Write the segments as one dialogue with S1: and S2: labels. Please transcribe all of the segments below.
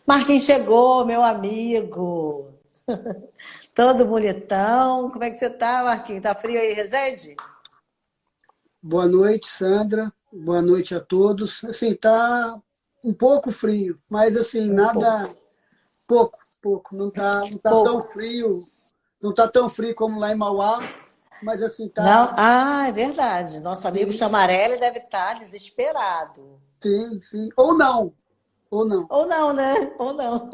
S1: Marquinhos chegou, meu amigo. Todo bonitão. Como é que você tá, Marquinhos? Tá frio aí, Resende?
S2: Boa noite, Sandra. Boa noite a todos. Assim, tá um pouco frio, mas assim,
S1: Um pouco.
S2: nada pouco. Não tá tão
S1: Pouco.
S2: frio, não tá tão frio como lá em Mauá, mas assim,
S1: Não?
S2: tá
S1: Ah, é verdade. Nosso amigo
S2: sim,
S1: Chamarelli deve estar desesperado.
S2: sim. Ou não.
S1: Ou não, né? Ou não.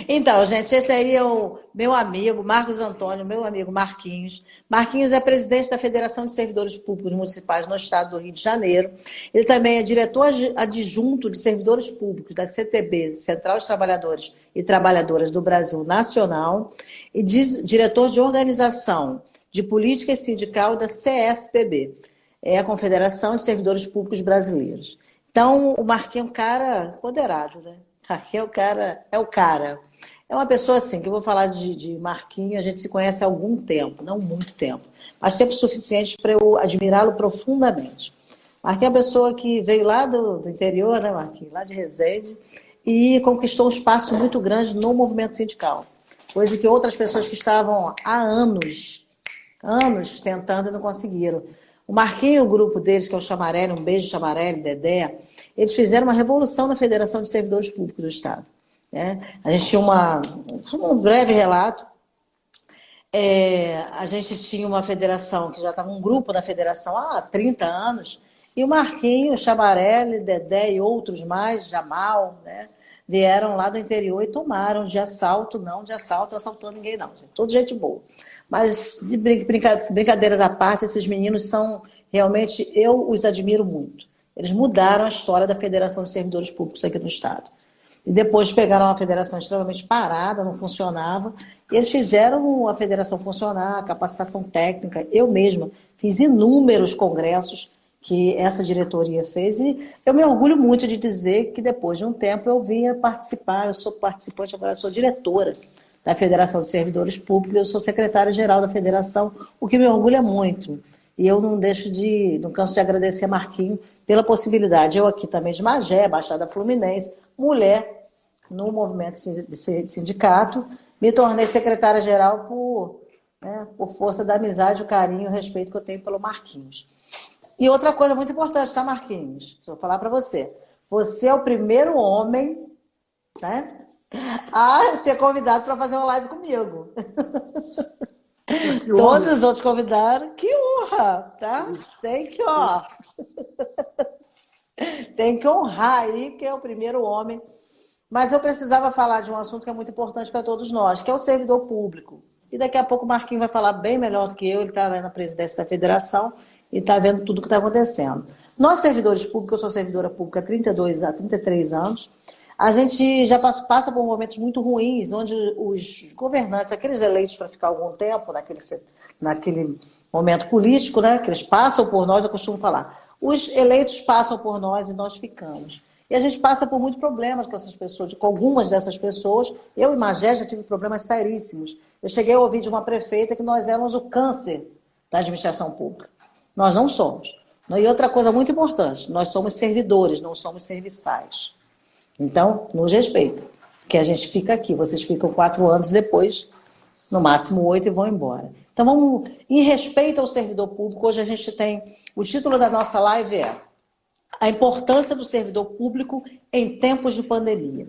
S1: Então, gente, esse aí é o meu amigo Marcos Antônio, meu amigo Marquinhos. Marquinhos é presidente da Federação de Servidores Públicos Municipais no estado do Rio de Janeiro. Ele também é diretor adjunto de servidores públicos da CTB, Central dos Trabalhadores e Trabalhadoras do Brasil Nacional, e diretor de organização de política sindical da CSPB, é a Confederação de Servidores Públicos Brasileiros. Então, o Marquinhos é um cara empoderado, né? Marquinhos é o cara, é o cara. É uma pessoa assim, que eu vou falar de Marquinhos, a gente se conhece há algum tempo, não muito tempo, mas tempo suficiente para eu admirá-lo profundamente. Marquinhos é uma pessoa que veio lá do interior, né, Marquinhos? Lá de Resende, e conquistou um espaço muito grande no movimento sindical. Coisa que outras pessoas que estavam há anos tentando e não conseguiram. O Marquinho, o grupo deles, que é o Chamarelli, um beijo Chamarelli, Dedé, eles fizeram uma revolução na Federação de Servidores Públicos do Estado. Né? A gente tinha um breve relato, a gente tinha uma federação, que já estava um grupo na federação há 30 anos, e o Marquinho, o Chamarelli, Dedé e outros mais, Jamal, né, vieram lá do interior e tomaram de assalto, não de assalto, assaltando ninguém não, gente, toda gente boa. Mas, de brincadeiras à parte, esses meninos são, realmente, eu os admiro muito. Eles mudaram a história da Federação de Servidores Públicos aqui no Estado. E depois pegaram uma federação extremamente parada, não funcionava, e eles fizeram a federação funcionar, a capacitação técnica. Eu mesma fiz inúmeros congressos que essa diretoria fez, e eu me orgulho muito de dizer que depois de um tempo eu vinha participar, eu sou participante, agora sou diretora da Federação de Servidores Públicos, eu sou secretária-geral da federação, o que me orgulha muito. E eu não canso de agradecer a Marquinho pela possibilidade, eu aqui também de Magé, Baixada Fluminense, mulher no movimento de sindicato, me tornei secretária-geral por força da amizade, o carinho e o respeito que eu tenho pelo Marquinhos. E outra coisa muito importante, tá, Marquinhos? Vou falar para você. Você é o primeiro homem, né, a ser convidado para fazer uma live comigo.
S2: Que
S1: Todos
S2: honra.
S1: os outros convidaram. Que honra, tá? Tem que honrar aí, que é o primeiro homem. Mas eu precisava falar de um assunto que é muito importante para todos nós, que é o servidor público. E daqui a pouco o Marquinhos vai falar bem melhor do que eu, ele está na presidência da federação e está vendo tudo o que está acontecendo. Nós, servidores públicos, eu sou servidora pública há 32 a 33 anos, a gente já passa por momentos muito ruins, onde os governantes, aqueles eleitos para ficar algum tempo naquele momento político, né, que eles passam por nós, eu costumo falar, os eleitos passam por nós e nós ficamos. E a gente passa por muitos problemas com essas pessoas, com algumas dessas pessoas. Eu e Magé já tive problemas seríssimos. Eu cheguei a ouvir de uma prefeita que nós éramos o câncer da administração pública. Nós não somos. E outra coisa muito importante, nós somos servidores, não somos serviçais. Então, nos respeita, que a gente fica aqui. Vocês ficam 4 anos depois, no máximo 8, e vão embora. Então, vamos, em respeito ao servidor público, hoje a gente tem, o título da nossa live é a importância do servidor público em tempos de pandemia.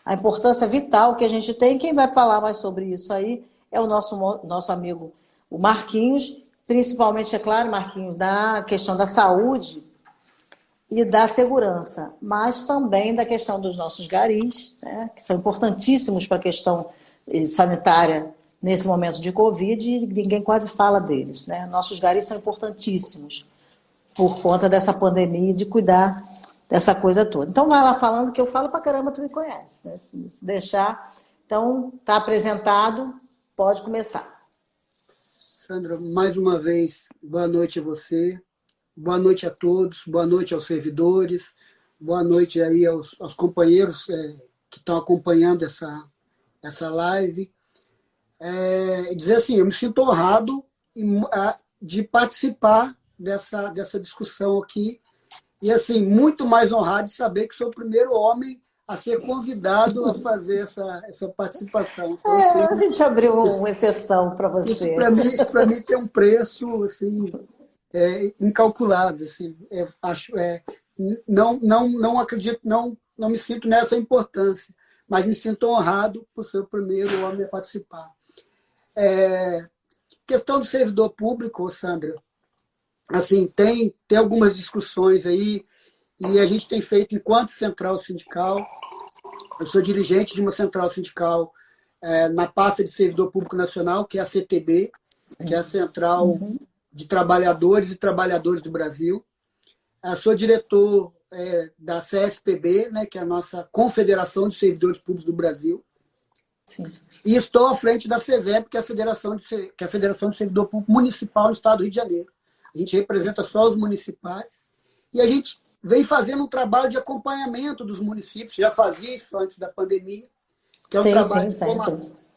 S1: A importância vital que a gente tem. Quem vai falar mais sobre isso aí é o nosso amigo, o Marquinhos, principalmente, é claro, Marquinhos, da questão da saúde e da segurança, mas também da questão dos nossos garis, né, que são importantíssimos para a questão sanitária nesse momento de Covid, e ninguém quase fala deles. Né? Nossos garis são importantíssimos por conta dessa pandemia e de cuidar dessa coisa toda. Então, vai lá falando que eu falo pra caramba, tu me conhece, né? Se deixar. Então, tá apresentado, pode começar.
S2: Sandra, mais uma vez, boa noite a você, boa noite a todos, boa noite aos servidores, boa noite aí aos companheiros que estão acompanhando essa live. Dizer assim, eu me sinto honrado de participar dessa discussão aqui, e assim, muito mais honrado de saber que sou o primeiro homem a ser convidado a fazer essa participação. Então,
S1: a gente abriu uma exceção para você.
S2: Isso para mim tem um preço assim, incalculável. Assim, não acredito, não me sinto nessa importância, mas me sinto honrado por ser o primeiro homem a participar. Questão do servidor público, Sandra, assim, tem algumas discussões aí, e a gente tem feito enquanto central sindical. Eu sou dirigente de uma central sindical na pasta de servidor público nacional, que é a CTB, que é a Central de Trabalhadores e Trabalhadoras do Brasil. Eu sou diretor da CSPB, né, que é a nossa Confederação de Servidores Públicos do Brasil.
S1: Sim.
S2: E estou à frente da FESEP, que é a Federação de Servidor Público Municipal no Estado do Rio de Janeiro. A gente representa só os municipais. E a gente vem fazendo um trabalho de acompanhamento dos municípios, já fazia isso antes da pandemia, que é um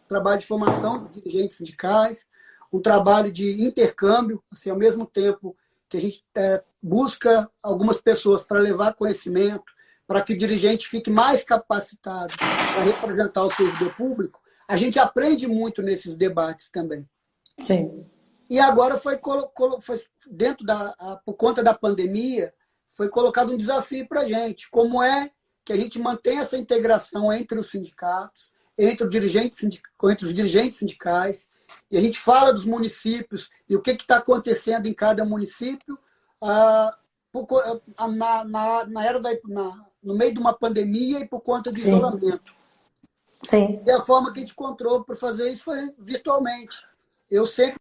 S2: trabalho de formação dos dirigentes sindicais, um trabalho de intercâmbio, assim, ao mesmo tempo que a gente busca algumas pessoas para levar conhecimento, para que o dirigente fique mais capacitado para representar o servidor público, a gente aprende muito nesses debates também.
S1: Sim.
S2: E agora foi por conta da pandemia, foi colocado um desafio para a gente. Como é que a gente mantém essa integração entre os sindicatos, entre os dirigentes sindicais, e a gente fala dos municípios e o que está acontecendo em cada município no meio de uma pandemia e por conta de isolamento.
S1: Sim.
S2: E a forma que a gente encontrou para fazer isso foi virtualmente. Eu sempre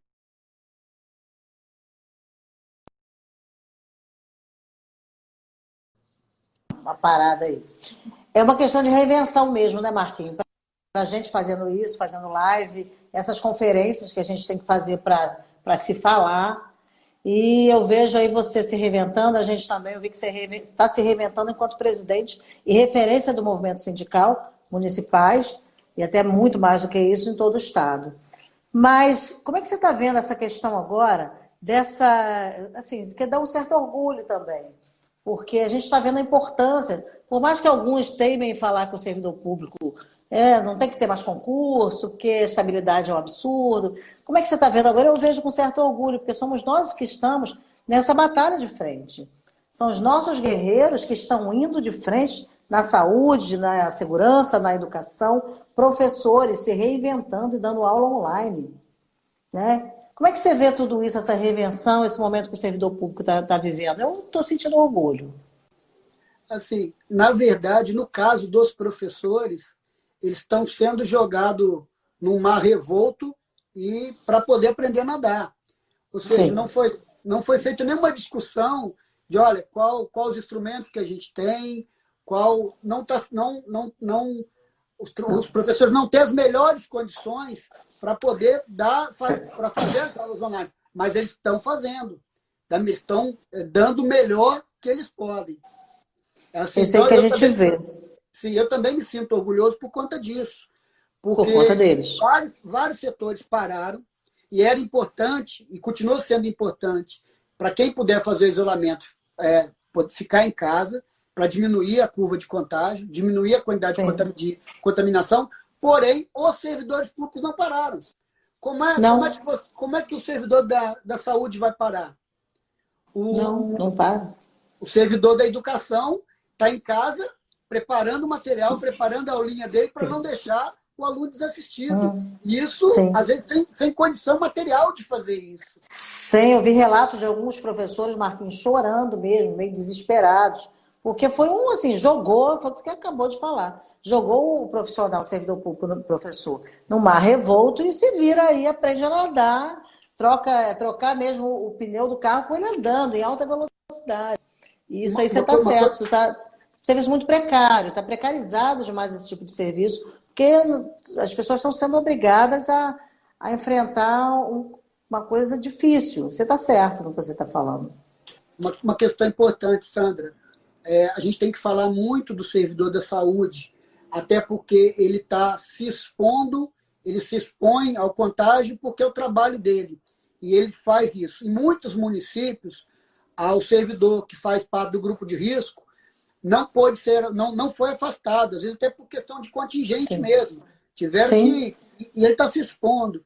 S1: uma parada aí. É uma questão de reinvenção mesmo, né, Marquinhos? Para a gente fazendo isso, fazendo live, essas conferências que a gente tem que fazer para se falar. E eu vejo aí você se reinventando, a gente também, eu vi que você está se reinventando enquanto presidente e referência do movimento sindical, municipais, e até muito mais do que isso em todo o Estado. Mas como é que você está vendo essa questão agora, assim, que dá um certo orgulho também? Porque a gente está vendo a importância, por mais que alguns teimem em falar que o servidor público não tem que ter mais concurso, porque estabilidade é um absurdo. Como é que você está vendo agora? Eu vejo com certo orgulho, porque somos nós que estamos nessa batalha de frente. São os nossos guerreiros que estão indo de frente na saúde, na segurança, na educação, professores se reinventando e dando aula online. Né? Como é que você vê tudo isso, essa reinvenção, esse momento que o servidor público está vivendo? Eu estou sentindo orgulho.
S2: Assim, na verdade, no caso dos professores, eles estão sendo jogados num mar revolto e para poder aprender a nadar. Ou seja, não foi feita nenhuma discussão de, olha, qual os instrumentos que a gente tem, os professores não têm as melhores condições para poder para fazer as aulas online, mas eles estão fazendo, eles estão dando o melhor que eles podem. Assim,
S1: isso aí que a gente vê.
S2: Sim, eu também me sinto orgulhoso por conta disso. Porque
S1: por conta deles.
S2: Vários setores pararam e era importante, e continua sendo importante, para quem puder fazer isolamento, ficar em casa, para diminuir a curva de contágio, diminuir a quantidade de contaminação, porém, os servidores públicos não pararam. Como é que o servidor da saúde vai parar?
S1: Não para.
S2: O servidor da educação está em casa, preparando o material, preparando a aulinha dele para não deixar o aluno desassistido. Isso, às vezes, sem condição material de fazer isso.
S1: Sim, eu vi relatos de alguns professores, Marquinhos, chorando mesmo, meio desesperados. Porque foi foi o que você acabou de falar. Jogou o profissional, o servidor público, o professor, no mar revolto e se vira aí, aprende a nadar, trocar mesmo o pneu do carro com ele andando em alta velocidade. E isso aí você está certo, isso está serviço muito precário, está precarizado demais esse tipo de serviço, porque as pessoas estão sendo obrigadas a enfrentar uma coisa difícil. Você está certo no que você está falando.
S2: Uma questão importante, Sandra. A gente tem que falar muito do servidor da saúde, até porque ele está se expondo, ele se expõe ao contágio porque é o trabalho dele. E ele faz isso. Em muitos municípios, ao servidor que faz parte do grupo de risco, não pôde ser, não foi afastado, às vezes até por questão de contingente
S1: Sim.
S2: mesmo. Tiveram
S1: Sim.
S2: que. E ele está se expondo.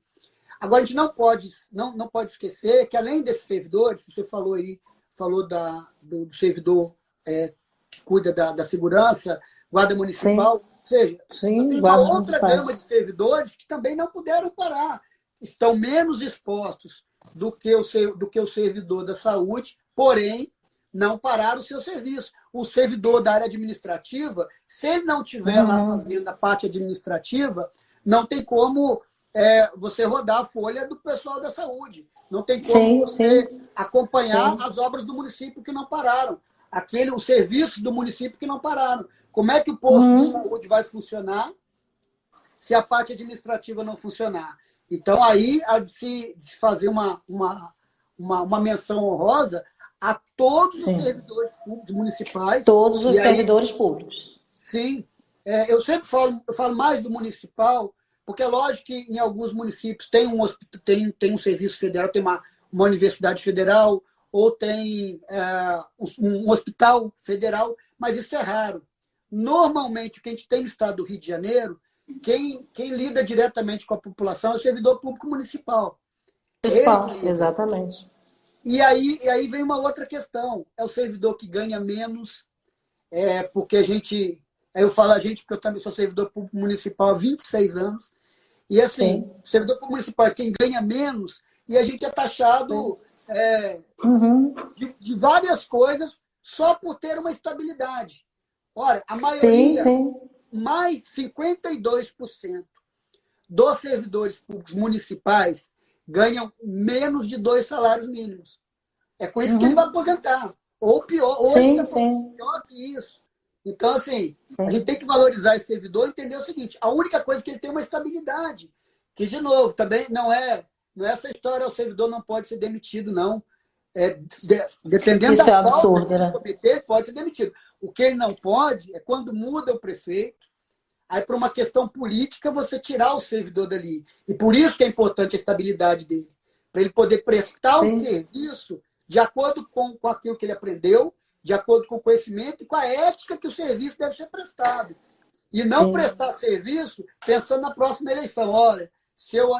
S2: Agora, a gente não pode esquecer que, além desses servidores, você falou aí, falou do servidor que cuida da segurança, guarda
S1: Sim.
S2: municipal, ou seja, nós
S1: Sim.
S2: temos uma
S1: Guardas
S2: outra gama
S1: municipais.
S2: de servidores que também não puderam parar, estão menos expostos do que o servidor da saúde, porém, não pararam o seu serviço. O servidor da área administrativa, se ele não estiver lá
S1: Uhum.
S2: fazendo a parte administrativa, não tem como você rodar a folha do pessoal da saúde. Não tem como
S1: Sim, sim,
S2: você acompanhar
S1: sim.
S2: as obras do município que não pararam, os serviços do município que não pararam. Como é que o posto de
S1: Uhum.
S2: saúde vai funcionar se a parte administrativa não funcionar? Então, aí há de se fazer uma menção honrosa a todos os
S1: Sim.
S2: servidores públicos municipais.
S1: Todos os
S2: E aí,
S1: servidores públicos.
S2: sim, eu sempre eu falo mais do municipal, porque é lógico que em alguns municípios tem um serviço federal, tem uma universidade federal, ou tem um hospital federal, mas isso é raro. Normalmente, o que a gente tem no estado do Rio de Janeiro, quem lida diretamente com a população é o servidor público municipal. É ele que
S1: Municipal,
S2: lida.
S1: exatamente.
S2: E aí vem uma outra questão. É o servidor que ganha menos, porque a gente. Aí eu falo a gente, porque eu também sou servidor público municipal há 26 anos. E assim,
S1: Sim.
S2: servidor público municipal é quem ganha menos, e a gente é
S1: Sim.
S2: taxado
S1: Uhum.
S2: de várias coisas só por ter uma estabilidade. Ora, a
S1: Sim,
S2: maioria,
S1: sim.
S2: mais 52% dos servidores públicos municipais ganham menos de 2 salários mínimos. É com isso que ele vai
S1: Uhum.
S2: aposentar. Ou pior, ou ele se
S1: Sim,
S2: aposenta
S1: sim,
S2: pior que isso. Então, assim, a gente
S1: sim.
S2: tem que valorizar esse servidor e entender o seguinte: a única coisa é que ele tem uma estabilidade. Que, de novo, também não é essa história, o servidor não pode ser demitido, não. Dependendo
S1: Isso
S2: da
S1: é um
S2: falta que
S1: absurdo,
S2: ele
S1: né?
S2: cometer, ele pode ser demitido. O que ele não pode é quando muda o prefeito, aí, por uma questão política, você tirar o servidor dali. E por isso que é importante a estabilidade dele. Para ele poder prestar o
S1: Sim,
S2: serviço de acordo com aquilo que ele aprendeu, de acordo com o conhecimento e com a ética que o serviço deve ser prestado. E não
S1: sim,
S2: prestar serviço pensando na próxima eleição. Olha, se eu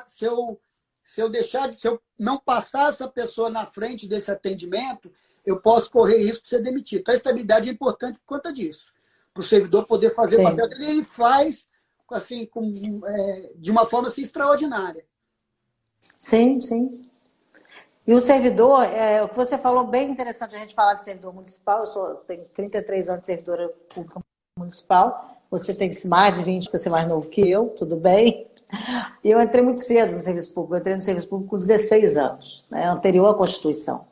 S2: não passar essa pessoa na frente desse atendimento, eu posso correr risco de ser demitido. Então, a estabilidade é importante por conta disso. Para o servidor poder fazer o papel
S1: sim.
S2: dele, ele faz assim, de uma forma assim, extraordinária.
S1: Sim, sim. E o servidor, o que você falou, bem interessante a gente falar de servidor municipal. Tenho 33 anos de servidora pública municipal. Você tem mais de 20, você é mais novo que eu, tudo bem. E eu entrei muito cedo no serviço público. Eu entrei no serviço público com 16 anos, né, anterior à Constituição.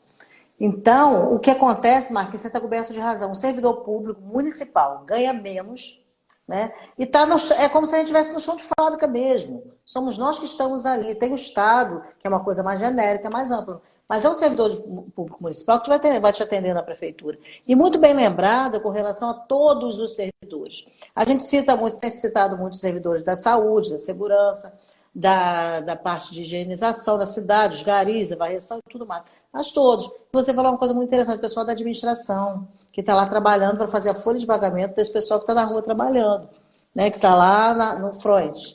S1: Então, o que acontece, Marquinhos, você está coberto de razão. O servidor público municipal ganha menos, né? E é como se a gente estivesse no chão de fábrica mesmo. Somos nós que estamos ali. Tem o Estado, que é uma coisa mais genérica, mais ampla. Mas é o servidor público municipal que vai te atender na prefeitura. E muito bem lembrado com relação a todos os servidores. A gente tem citado muitos servidores da saúde, da segurança, da parte de higienização da cidade, os garis, a varreção e tudo mais. Mas todos. Você falou uma coisa muito interessante, o pessoal da administração, que está lá trabalhando para fazer a folha de pagamento desse pessoal que está na rua trabalhando, né? Que está lá no front.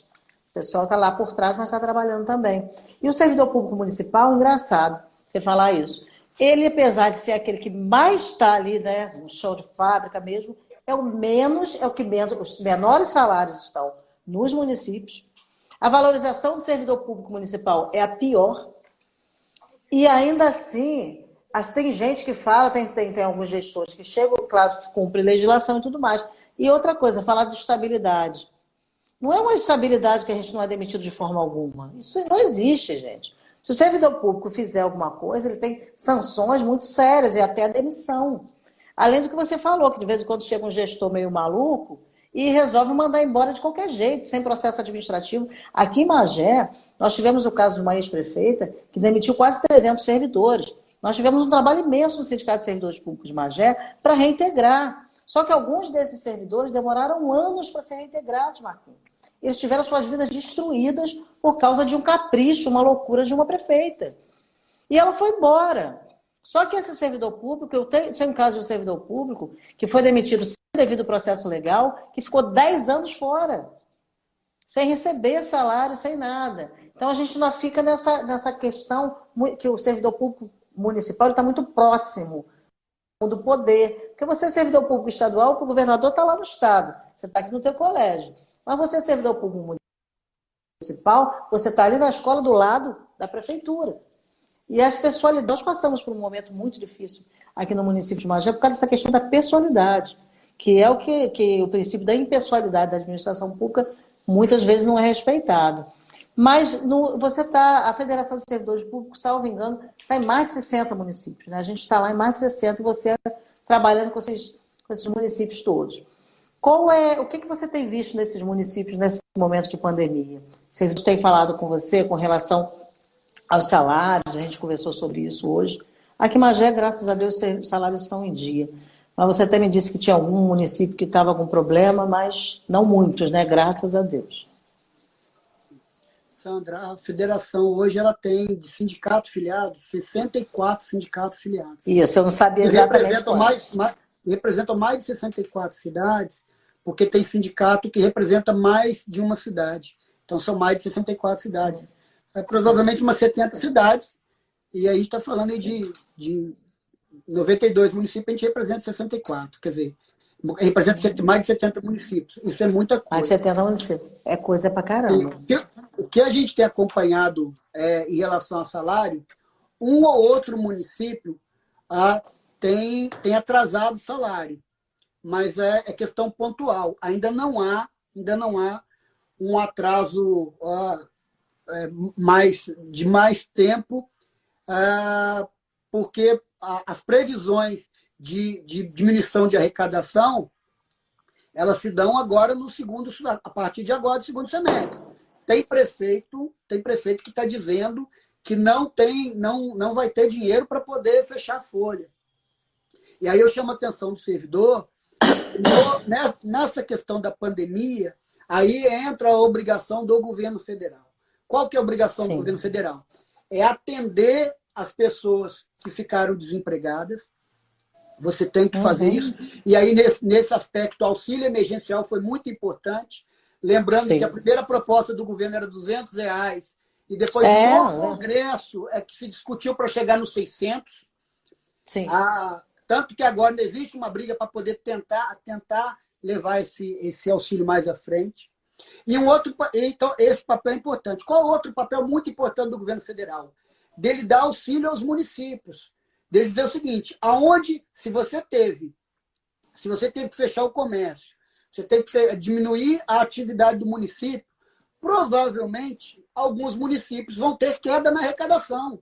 S1: O pessoal está lá por trás, mas está trabalhando também. E o servidor público municipal, engraçado você falar isso. Ele, apesar de ser aquele que mais está ali, né, no chão de fábrica mesmo, é o que menos, os menores salários estão nos municípios. A valorização do servidor público municipal é a pior. E ainda assim, tem gente que fala, tem alguns gestores que chegam, claro, cumpre legislação e tudo mais. E outra coisa, falar de estabilidade. Não é uma estabilidade que a gente não é demitido de forma alguma. Isso não existe, gente. Se o servidor público fizer alguma coisa, ele tem sanções muito sérias e até a demissão. Além do que você falou, que de vez em quando chega um gestor meio maluco e resolve mandar embora de qualquer jeito, sem processo administrativo. Aqui em Magé, nós tivemos o caso de uma ex-prefeita que demitiu quase 300 servidores. Nós tivemos um trabalho imenso no Sindicato de Servidores Públicos de Magé para reintegrar. Só que alguns desses servidores demoraram anos para serem reintegrados, Marquinhos. Eles tiveram suas vidas destruídas por causa de um capricho, uma loucura de uma prefeita. E ela foi embora. Só que esse servidor público, eu tenho um caso de um servidor público que foi demitido sem devido processo legal, que ficou 10 anos fora, sem receber salário, sem nada. Então, a gente ainda fica nessa questão que o servidor público municipal está muito próximo do poder. Porque você é servidor público estadual, o governador está lá no estado, você está aqui no teu colégio. Mas você é servidor público municipal, você está ali na escola do lado da prefeitura. E as pessoalidades, nós passamos por um momento muito difícil aqui no município de Magé por causa dessa questão da pessoalidade, que é que o princípio da impessoalidade da administração pública muitas vezes não é respeitado. Mas a Federação de Servidores Públicos, salvo engano, está em mais de 60 municípios. Né? A gente está lá em mais de 60 e você trabalhando com esses municípios todos. O que você tem visto nesses municípios nesse momento de pandemia? Você tem falado com você com relação aos salários, a gente conversou sobre isso hoje. Aqui em Magé, graças a Deus, os salários estão em dia. Mas você até me disse que tinha algum município que estava com problema, mas não muitos, né? Graças a Deus.
S2: Sandra, a federação hoje ela tem de sindicatos filiados, 64 sindicatos filiados.
S1: Isso, eu não sabia exatamente.
S2: Representam mais de 64 cidades, porque tem sindicato que representa mais de uma cidade. Então, são mais de 64 cidades. Provavelmente umas 70 cidades, e aí a gente está falando aí de 92 municípios, a gente representa 64, quer dizer, representa mais de 70 municípios. Isso é muita coisa.
S1: Mais de 70 municípios. É coisa pra caramba.
S2: O que a gente tem acompanhado em relação a salário, um ou outro município tem atrasado o salário, mas é questão pontual. Ainda não há um atraso de mais tempo, porque as previsões de diminuição de arrecadação, elas se dão agora a partir de agora, do segundo semestre. Tem prefeito que está dizendo que não vai ter dinheiro para poder fechar a folha. E aí eu chamo a atenção do servidor, nessa questão da pandemia, aí entra a obrigação do governo federal. Qual que é a obrigação do governo federal? É atender as pessoas que ficaram desempregadas. Você tem que fazer isso. E aí, nesse aspecto, o auxílio emergencial foi muito importante. Lembrando que a primeira proposta do governo era R$200, e depois no Congresso é que se discutiu para chegar nos 600.
S1: Sim.
S2: Tanto que agora não existe uma briga para poder tentar levar esse auxílio mais à frente. Então, esse papel é importante. Qual outro papel muito importante do governo federal? Dele dar auxílio aos municípios. Dele dizer o seguinte, se você teve que fechar o comércio, você teve que diminuir a atividade do município, provavelmente alguns municípios vão ter queda na arrecadação.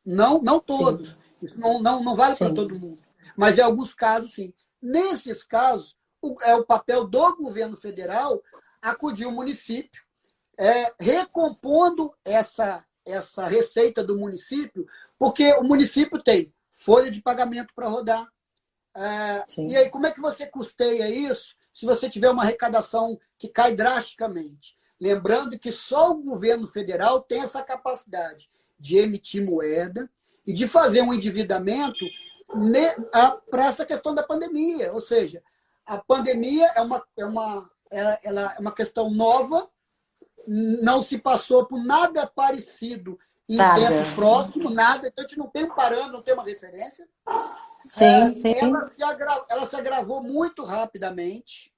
S2: Não todos. Sim. Isso não vale para todo mundo. Mas em alguns casos, sim. Nesses casos, é o papel do governo federal acudir o município, recompondo essa receita do município, porque o município tem folha de pagamento para rodar. E aí, como é que você custeia isso se você tiver uma arrecadação que cai drasticamente? Lembrando que só o governo federal tem essa capacidade de emitir moeda e de fazer um endividamento para essa questão da pandemia. Ou seja, a pandemia é uma questão nova, não se passou por nada parecido em tempo próximo, nada. Então, a gente não tem um parâmetro, não tem uma referência.
S1: Sim.
S2: Ela se agravou muito rapidamente.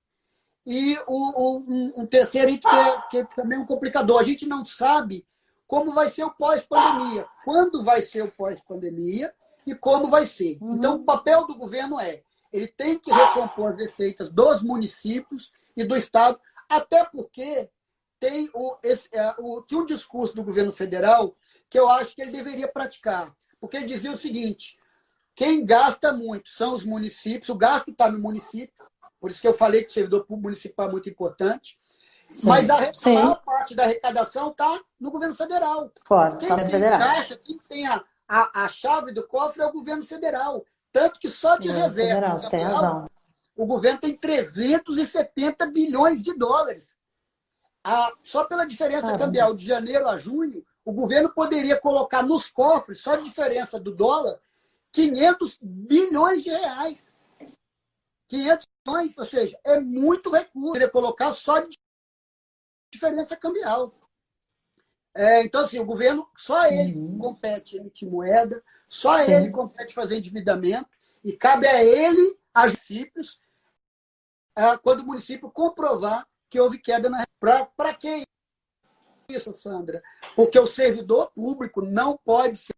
S2: E um terceiro item que é também um complicador. A gente não sabe como vai ser o pós-pandemia. Quando vai ser o pós-pandemia e como vai ser. Então, o papel do governo ele tem que recompor as receitas dos municípios e do Estado, até porque tinha um discurso do governo federal que eu acho que ele deveria praticar. Porque ele dizia o seguinte, quem gasta muito são os municípios, o gasto está no município, por isso que eu falei que o servidor público municipal é muito importante, mas a maior parte da arrecadação está no governo federal. Quem tem a chave do cofre é o governo federal. Tanto que só de reserva o governo tem 370 bilhões de dólares. Só pela diferença cambial de janeiro a junho, o governo poderia colocar nos cofres, só de diferença do dólar, 500 bilhões de reais. 500 bilhões, ou seja, é muito recurso. Queria colocar só de diferença cambial. Então, assim, o governo, só ele compete emitir moeda, só ele compete fazer endividamento, e cabe a ele, aos municípios, quando o município comprovar que houve queda na... Para que isso, Sandra? Porque o servidor público não pode ser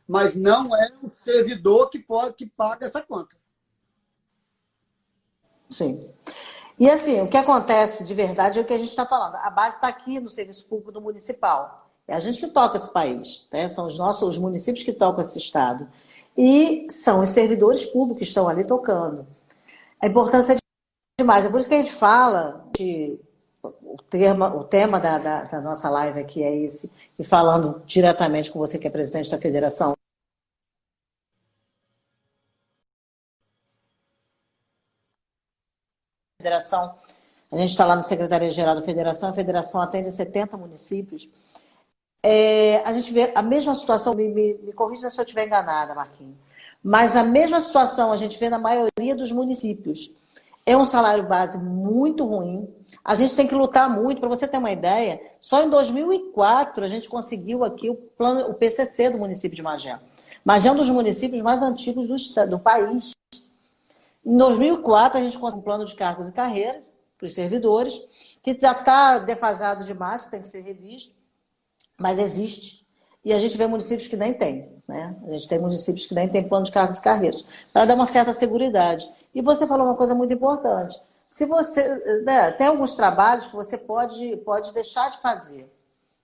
S2: mas não é o servidor que paga essa conta.
S1: Sim. E assim, o que acontece de verdade é o que a gente está falando. A base está aqui no serviço público do municipal. É a gente que toca esse país, né? São os municípios que tocam esse estado. E são os servidores públicos que estão ali tocando. A importância é demais. É por isso que a gente fala, o tema da nossa live aqui é esse, e falando diretamente com você, que é presidente da federação. A gente está lá na Secretaria-Geral da Federação, a Federação atende 70 municípios. A gente vê a mesma situação, me corrija se eu estiver enganada, Marquinhos, mas a mesma situação a gente vê na maioria dos municípios. É um salário base muito ruim, a gente tem que lutar muito. Para você ter uma ideia, só em 2004 a gente conseguiu aqui o PCC do município de Magé. Magé é um dos municípios mais antigos do país. Em 2004 a gente conseguiu um plano de cargos e carreiras para os servidores, que já está defasado demais, tem que ser revisto, mas existe. E a gente vê municípios que nem tem, né? A gente tem municípios que nem tem plano de cargos e carreiras, para dar uma certa seguridade. E você falou uma coisa muito importante. Se você, né, tem alguns trabalhos que você pode deixar de fazer,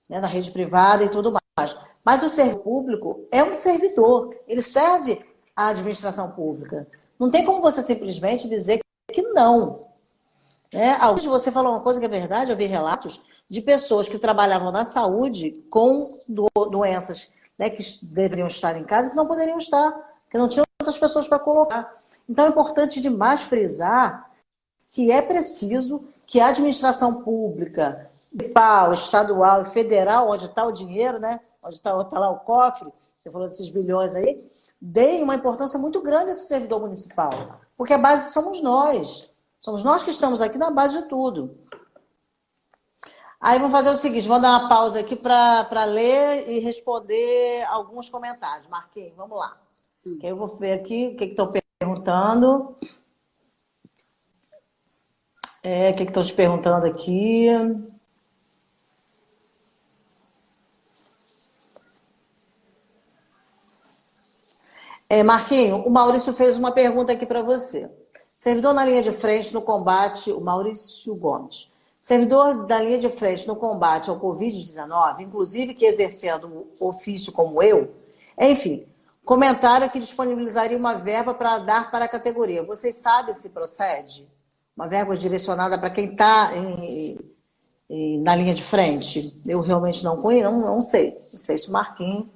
S1: né, na rede privada e tudo mais. Mas o servidor público é um servidor, ele serve à administração pública. Não tem como você simplesmente dizer que não. Você falou uma coisa que é verdade, eu vi relatos de pessoas que trabalhavam na saúde com doenças, né, que deveriam estar em casa e que não poderiam estar, porque não tinham outras pessoas para colocar. Então é importante demais frisar que é preciso que a administração pública, municipal, estadual e federal, onde está o dinheiro, né, onde está lá o cofre, você falou desses bilhões aí, deem uma importância muito grande a esse servidor municipal, porque a base somos nós. Somos nós que estamos aqui na base de tudo. Aí vamos fazer o seguinte, vamos dar uma pausa aqui para ler e responder alguns comentários. Marquinhos, vamos lá. Que eu vou ver aqui o que estão perguntando. O que estão te perguntando aqui? Marquinhos, o Maurício fez uma pergunta aqui para você. Servidor na linha de frente no combate, o Maurício Gomes. Servidor da linha de frente no combate ao Covid-19, inclusive que exercendo ofício como eu, enfim, comentaram que disponibilizaria uma verba para dar para a categoria. Vocês sabem se procede? Uma verba direcionada para quem está na linha de frente? Eu realmente não conheço, não sei. Não sei se o Marquinhos...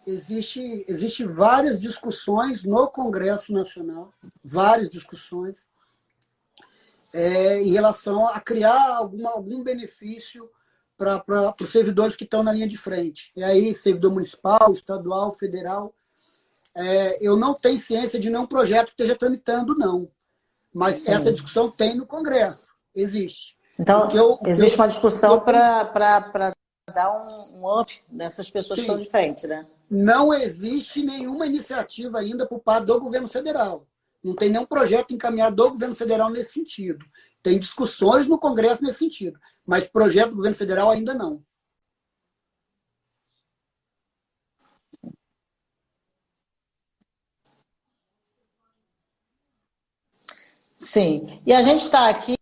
S2: Existe várias discussões no Congresso Nacional, várias discussões, em relação a criar algum benefício para os servidores que estão na linha de frente. E aí, servidor municipal, estadual, federal. Eu não tenho ciência de nenhum projeto que esteja tramitando, não. Mas sim, essa discussão tem no Congresso, existe.
S1: Então, existe uma discussão para dar um up nessas pessoas, sim, que estão de frente, né?
S2: Não existe nenhuma iniciativa ainda por parte do governo federal. Não tem nenhum projeto encaminhado do governo federal nesse sentido. Tem discussões no Congresso nesse sentido, mas projeto do governo federal ainda não.
S1: Sim. E a gente está aqui...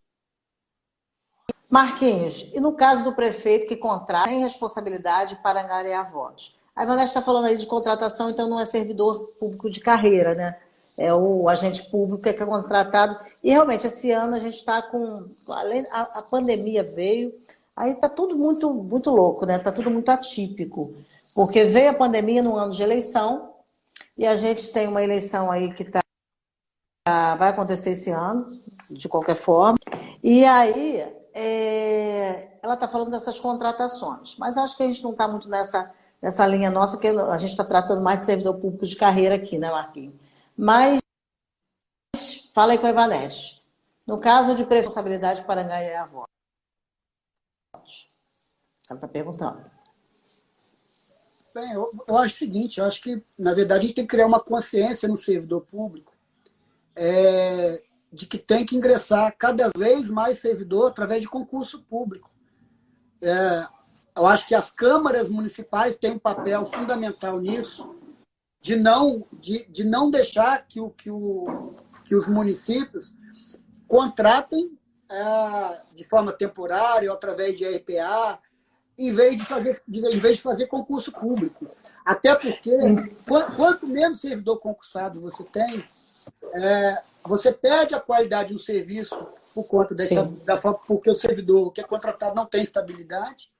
S1: Marquinhos, e no caso do prefeito que contrata sem responsabilidade para angariar votos? A Vanessa está falando aí de contratação, então não é servidor público de carreira, né? É o agente público que é contratado. E realmente, esse ano a gente está com... A pandemia veio, aí está tudo muito, muito louco, né? Está tudo muito atípico. Porque veio a pandemia no ano de eleição, e a gente tem uma eleição aí que vai acontecer esse ano, de qualquer forma. E aí, ela está falando dessas contratações, mas acho que a gente não está muito nessa linha nossa, que a gente está tratando mais de servidor público de carreira aqui, né, Marquinhos? Mas, fala aí com a Ivanete. No caso de responsabilidade para ganhar votos. Ela está perguntando.
S2: Bem, eu acho o seguinte, eu acho que, na verdade, a gente tem que criar uma consciência no servidor público de que tem que ingressar cada vez mais servidor através de concurso público. Eu acho que as câmaras municipais têm um papel fundamental nisso, de não deixar que os municípios contratem de forma temporária ou através de RPA, em vez de fazer concurso público. Até porque, quanto menos servidor concursado você tem, você perde a qualidade do serviço por conta porque o servidor que é contratado não tem estabilidade.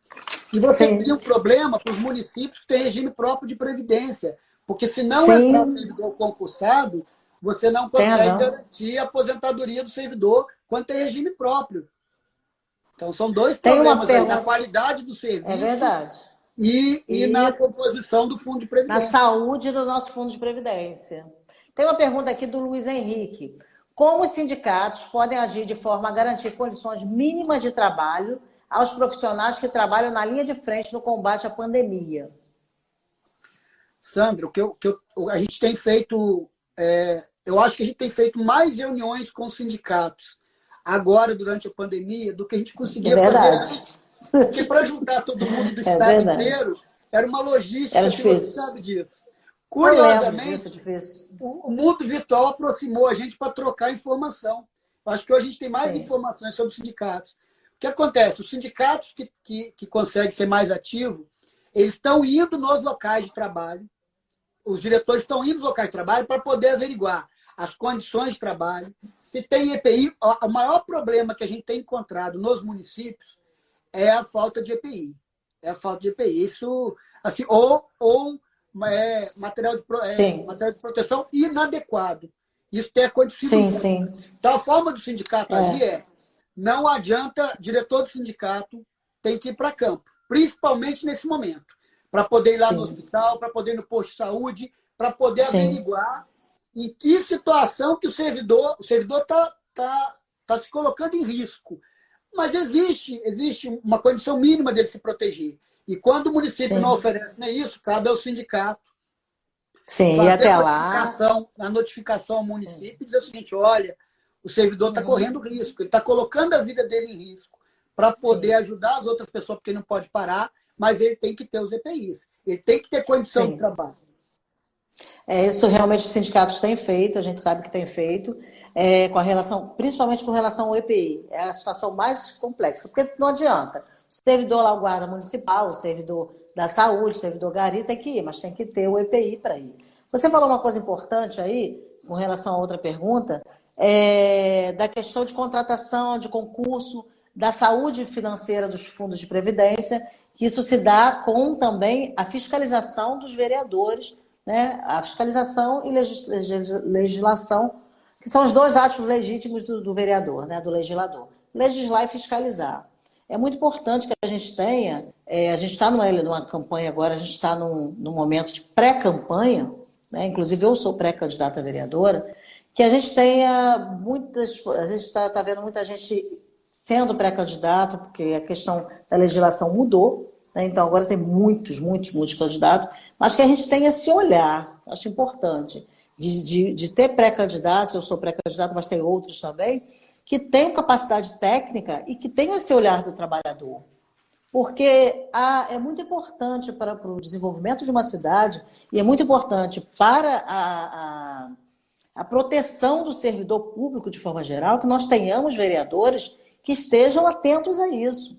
S2: E você cria um problema para os municípios que têm regime próprio de previdência. Porque se não entrar o servidor concursado, você não consegue garantir a aposentadoria do servidor quando tem regime próprio. Então, são dois problemas aí, na qualidade do serviço e na composição do fundo de previdência.
S1: Na saúde do nosso fundo de previdência. Tem uma pergunta aqui do Luiz Henrique. Como os sindicatos podem agir de forma a garantir condições mínimas de trabalho aos profissionais que trabalham na linha de frente no combate à pandemia?
S2: Sandra, a gente tem feito... eu acho que a gente tem feito mais reuniões com os sindicatos agora, durante a pandemia, do que a gente conseguia fazer antes. Porque para juntar todo mundo do estado inteiro, era uma logística,
S1: era difícil.
S2: Você sabe disso. Curiosamente, o mundo virtual aproximou a gente para trocar informação. Eu acho que hoje a gente tem mais informações sobre os sindicatos. O que acontece? Os sindicatos que conseguem ser mais ativos, eles estão indo nos locais de trabalho, os diretores estão indo nos locais de trabalho para poder averiguar as condições de trabalho, se tem EPI. O maior problema que a gente tem encontrado nos municípios é a falta de EPI. É a falta de EPI. Isso, assim, ou material de proteção inadequado. Isso tem acontecido. Então, a forma do sindicato agir não adianta, diretor do sindicato tem que ir para campo, principalmente nesse momento, para poder ir lá no hospital, para poder ir no posto de saúde, para poder averiguar em que situação que o servidor está se colocando em risco. Mas existe uma condição mínima dele se proteger. E quando o município não oferece nem isso, cabe ao sindicato
S1: fazer até
S2: a notificação ao município e dizer o seguinte: olha, o servidor está correndo risco, ele está colocando a vida dele em risco para poder ajudar as outras pessoas, porque ele não pode parar, mas ele tem que ter os EPIs, ele tem que ter condição de trabalho.
S1: Isso realmente os sindicatos têm feito, a gente sabe que tem feito, principalmente com relação ao EPI. É a situação mais complexa, porque não adianta. O servidor lá, o guarda municipal, o servidor da saúde, o servidor gari, tem que ir, mas tem que ter o EPI para ir. Você falou uma coisa importante aí, com relação a outra pergunta, da questão de contratação, de concurso, da saúde financeira dos fundos de previdência, que isso se dá com também a fiscalização dos vereadores, né? A fiscalização e legislação, que são os dois atos legítimos do vereador, né? Do legislador. Legislar e fiscalizar. É muito importante que a gente tenha, a gente está numa campanha agora, a gente está num momento de pré-campanha, né? Inclusive eu sou pré-candidata a vereadora, que a gente tenha a gente está vendo muita gente sendo pré-candidato, porque a questão da legislação mudou, né? Então agora tem muitos candidatos, mas que a gente tenha esse olhar, acho importante, de ter pré-candidatos. Eu sou pré-candidato, mas tem outros também, que tenham capacidade técnica e que tenham esse olhar do trabalhador. Porque é muito importante para o desenvolvimento de uma cidade e é muito importante para a proteção do servidor público de forma geral, que nós tenhamos vereadores que estejam atentos a isso.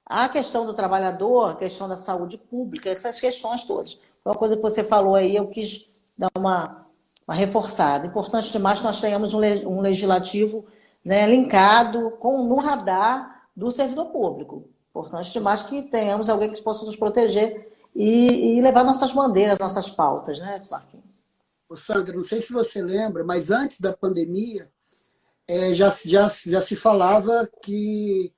S1: A questão do trabalhador, a questão da saúde pública, essas questões todas. Foi uma coisa que você falou aí, eu quis dar uma reforçada. Importante demais que nós tenhamos um legislativo, né, linkado no radar do servidor público. Importante demais que tenhamos alguém que possa nos proteger e levar nossas bandeiras, nossas pautas, né, Marquinhos?
S2: Sandra, não sei se você lembra, mas antes da pandemia, já se falava que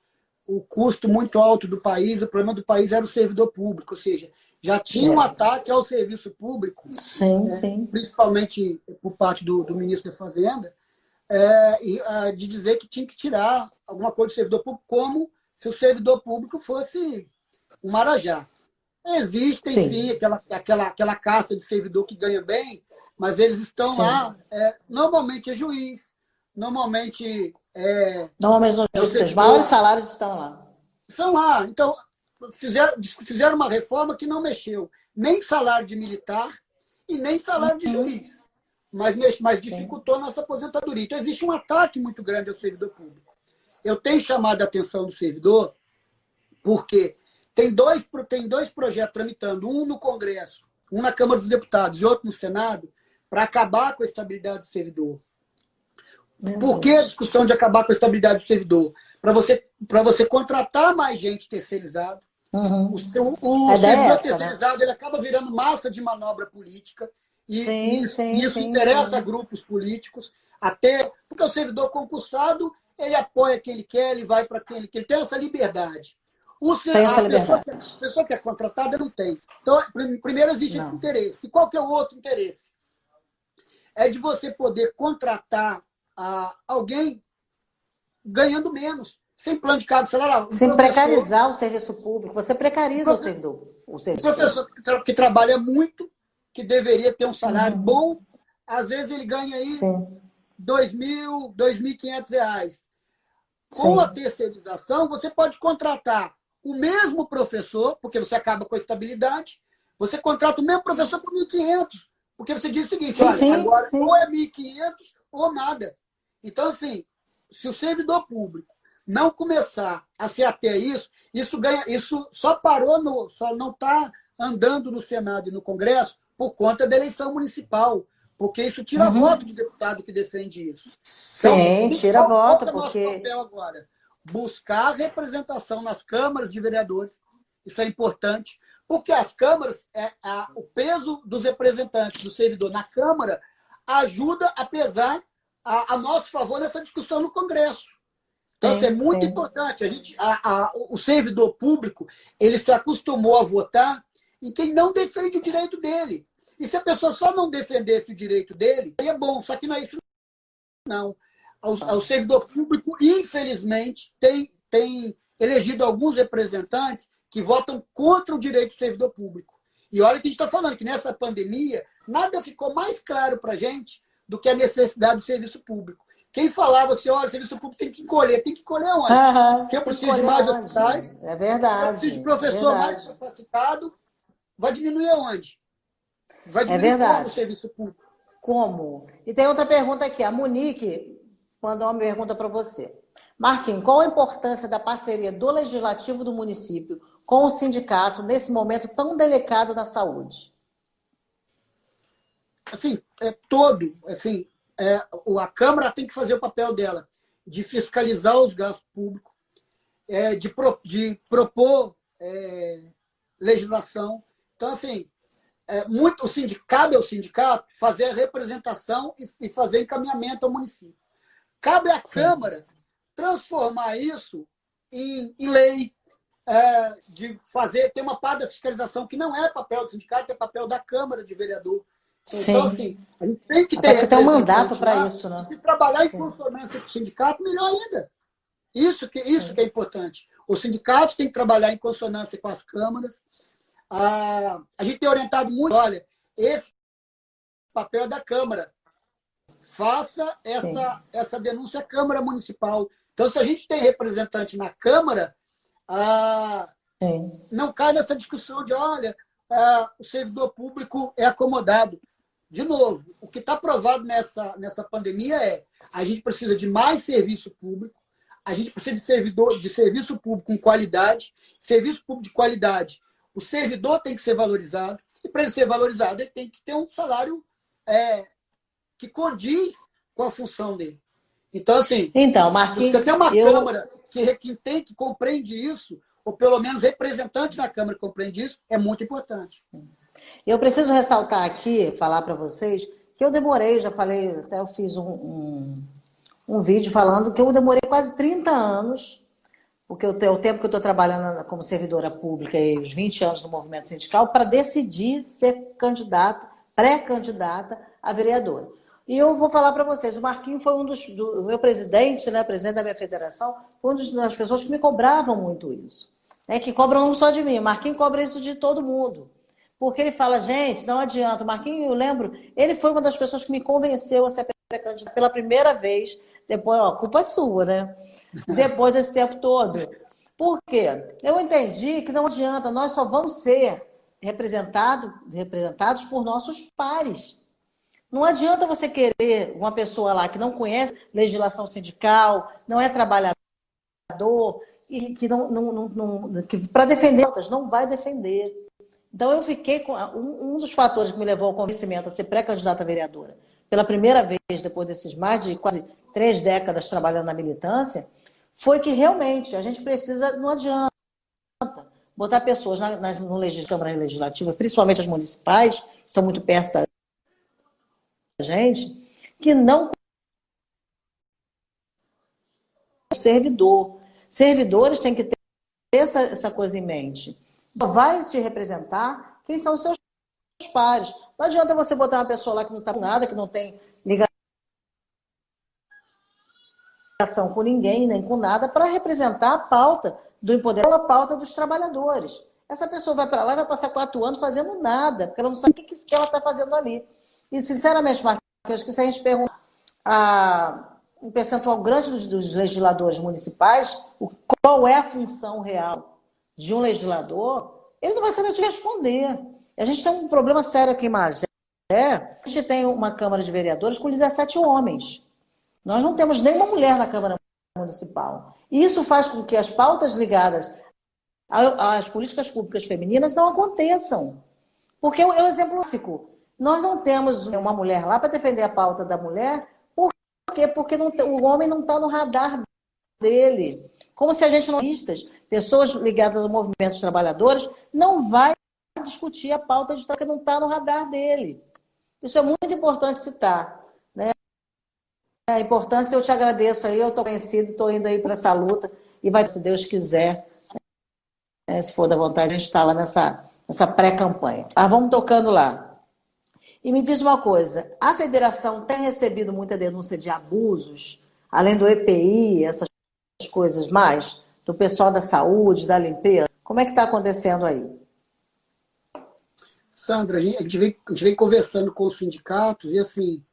S2: o custo muito alto do país, o problema do país era o servidor público, ou seja, já tinha um
S1: É.
S2: ataque ao serviço público,
S1: Sim, sim.
S2: principalmente por parte do ministro da Fazenda, de dizer que tinha que tirar alguma coisa do servidor público, como se o servidor público fosse um marajá. Existem, sim,
S1: Sim,
S2: aquela casta de servidor que ganha bem, mas eles estão
S1: sim.
S2: lá, normalmente é juiz, normalmente
S1: Normalmente
S2: é o
S1: os maiores
S2: servidor,
S1: salários estão lá.
S2: são lá. Então, fizeram uma reforma que não mexeu nem salário de militar e nem salário de
S1: Uhum,
S2: juiz, mas
S1: sim.
S2: dificultou a nossa aposentadoria. Então, existe um ataque muito grande ao servidor público. Eu tenho chamado a atenção do servidor porque tem dois projetos tramitando, um no Congresso, um na Câmara dos Deputados e outro no Senado, para acabar com a estabilidade do servidor.
S1: Meu
S2: Por que a
S1: Deus.
S2: discussão de acabar com a estabilidade do servidor? Para você contratar mais gente terceirizada.
S1: Uhum. A
S2: O
S1: ideia é
S2: servidor
S1: essa, né?
S2: terceirizado ele acaba virando massa de manobra política
S1: Sim, sim,
S2: isso
S1: sim,
S2: interessa a
S1: sim.
S2: grupos políticos, até porque o servidor concursado ele apoia quem ele quer, ele vai para quem ele quer, ele tem essa liberdade.
S1: Tem essa
S2: A
S1: liberdade.
S2: pessoa que é contratada não tem. Então, primeiro existe esse
S1: Não.
S2: interesse. E qual que é o outro interesse? É de você poder contratar alguém ganhando menos, sem plano de cargo salarial.
S1: Sem precarizar o serviço público, você precariza o
S2: Um
S1: serviço público.
S2: professor que trabalha muito, que deveria ter um salário
S1: Uhum.
S2: bom, às vezes ele ganha aí
S1: Sim,
S2: 2.000, R$ 2.500. Com a
S1: sim.
S2: terceirização, você pode contratar o mesmo professor, porque você acaba com a estabilidade, você contrata o mesmo professor por 1.500, porque você diz o seguinte,
S1: Sim,
S2: olha,
S1: sim,
S2: agora ou
S1: sim.
S2: é 1.500 ou nada. Então, assim, se o servidor público não começar a se ater a isso, isso só parou, só não está andando no Senado e no Congresso por conta da eleição municipal, porque isso tira voto de
S1: Uhum.
S2: deputado que defende isso. Então,
S1: Sim, tira
S2: qual
S1: voto,
S2: que é o nosso
S1: porque.
S2: papel agora? Buscar representação nas câmaras de vereadores. Isso é importante, porque as câmaras, o peso dos representantes do servidor na Câmara ajuda a pesar a nosso favor nessa discussão no Congresso. Então, isso é
S1: Sim,
S2: muito
S1: sim.
S2: importante. O servidor público ele se acostumou a votar em quem não defende o direito dele. E se a pessoa só não defendesse o direito dele, aí é bom. Só que não é isso, não. O servidor público, infelizmente, tem elegido alguns representantes que votam contra o direito do servidor público. E olha que a gente está falando que nessa pandemia, nada ficou mais claro para a gente do que a necessidade do serviço público. Quem falava assim, olha, o serviço público tem que colher onde?
S1: Aham,
S2: Se eu
S1: tem que
S2: preciso de
S1: colher
S2: mais
S1: aonde?
S2: hospitais,
S1: É
S2: se eu
S1: verdade,
S2: preciso de
S1: é
S2: professor mais
S1: verdade.
S2: capacitado, vai diminuir aonde? Vai
S1: É
S2: diminuir como o
S1: verdade.
S2: serviço público?
S1: Como? E tem outra pergunta aqui. A Monique mandou uma pergunta para você. Marquinhos, qual a importância da parceria do Legislativo do município com o sindicato nesse momento tão delicado da saúde?
S2: Assim, a Câmara tem que fazer o papel dela de fiscalizar os gastos públicos, de propor legislação. Então, assim, cabe ao sindicato fazer a representação e fazer encaminhamento ao município. Cabe à
S1: Sim.
S2: Câmara transformar isso em lei, ter uma parte da fiscalização que não é papel do sindicato, é papel da Câmara de Vereador. Então, assim,
S1: Sim.
S2: a gente tem que ter
S1: Até porque tem um mandato
S2: representante
S1: para
S2: lá,
S1: isso, né?
S2: e se trabalhar em
S1: Sim,
S2: consonância com o sindicato, melhor ainda. Isso que é
S1: sim.
S2: importante. Os sindicatos têm que trabalhar em consonância com as câmaras. A gente tem orientado muito, olha, esse papel é da Câmara. Faça
S1: Sim,
S2: essa denúncia à Câmara Municipal. Então, se a gente tem representante na Câmara, ah,
S1: sim.
S2: não cai nessa discussão de, olha, o servidor público é acomodado. De novo, o que está provado nessa pandemia a gente precisa de mais serviço público, a gente precisa de serviço público com qualidade, serviço público de qualidade. O servidor tem que ser valorizado, e para ele ser valorizado, ele tem que ter um salário que condiz com a função dele. Então, assim,
S1: Então,
S2: você
S1: Marquinhos,
S2: tem uma
S1: eu,
S2: Câmara que compreende isso, ou pelo menos representante na Câmara que compreende isso, é muito importante.
S1: eu preciso ressaltar aqui, falar para vocês, que eu demorei, já falei, até eu fiz um vídeo falando que eu demorei quase 30 anos, porque o tempo que eu estou trabalhando como servidora pública e os 20 anos no movimento sindical, para decidir ser candidata, pré-candidata a vereadora. E eu vou falar para vocês, o Marquinho foi do meu presidente, né, presidente da minha federação, foi uma das pessoas que me cobravam muito isso. Né, que cobram não só de mim, o Marquinho cobra isso de todo mundo. Porque ele fala, gente, não adianta. O Marquinho, eu lembro, ele foi uma das pessoas que me convenceu a ser pré-candidata pela primeira vez. Depois, ó, culpa sua, né? Depois desse tempo todo. Por quê? Eu entendi que não adianta, nós só vamos ser representados por nossos pares. Não adianta você querer uma pessoa lá que não conhece legislação sindical, não é trabalhador, e que que para defender outras, não vai defender. Então eu fiquei com um dos fatores que me levou ao convencimento a ser pré-candidata a vereadora, pela primeira vez, depois desses mais de quase 3 décadas trabalhando na militância, foi que realmente a gente precisa, não adianta botar pessoas na Câmara Legislativa, principalmente as municipais, que são muito perto da gente, que não servidor. Servidores têm que ter essa coisa em mente. Vai te representar quem são os seus pares. Não adianta você botar uma pessoa lá que não está com nada, que não tem ligação com ninguém, nem com nada, para representar a pauta do empoderamento, a pauta dos trabalhadores. Essa pessoa vai para lá e vai passar 4 anos fazendo nada, porque ela não sabe o que ela está fazendo ali. E, sinceramente, Marcos, acho que se a gente perguntar um percentual grande dos legisladores municipais, qual é a função real de um legislador, ele não vai saber te responder. A gente tem um problema sério aqui em Magé. A gente tem uma Câmara de Vereadores com 17 homens. Nós não temos nenhuma mulher na Câmara Municipal. E isso faz com que as pautas ligadas às políticas públicas femininas não aconteçam. Porque é um exemplo clássico. Nós não temos uma mulher lá para defender a pauta da mulher. Por quê? Porque o homem não está no radar dele. Como se a gente não pessoas ligadas ao movimento dos trabalhadores, não vai discutir a pauta de que não está no radar dele. Isso é muito importante citar. Né? A importância, eu te agradeço aí, eu estou conhecido, estou indo aí para essa luta, e vai, se Deus quiser, se for da vontade, a gente está lá nessa pré-campanha. Mas vamos tocando lá. E me diz uma coisa, a federação tem recebido muita denúncia de abusos, além do EPI, essas coisas mais, do pessoal da saúde, da limpeza? Como é que está acontecendo aí?
S2: Sandra, a gente vem conversando com os sindicatos e, assim,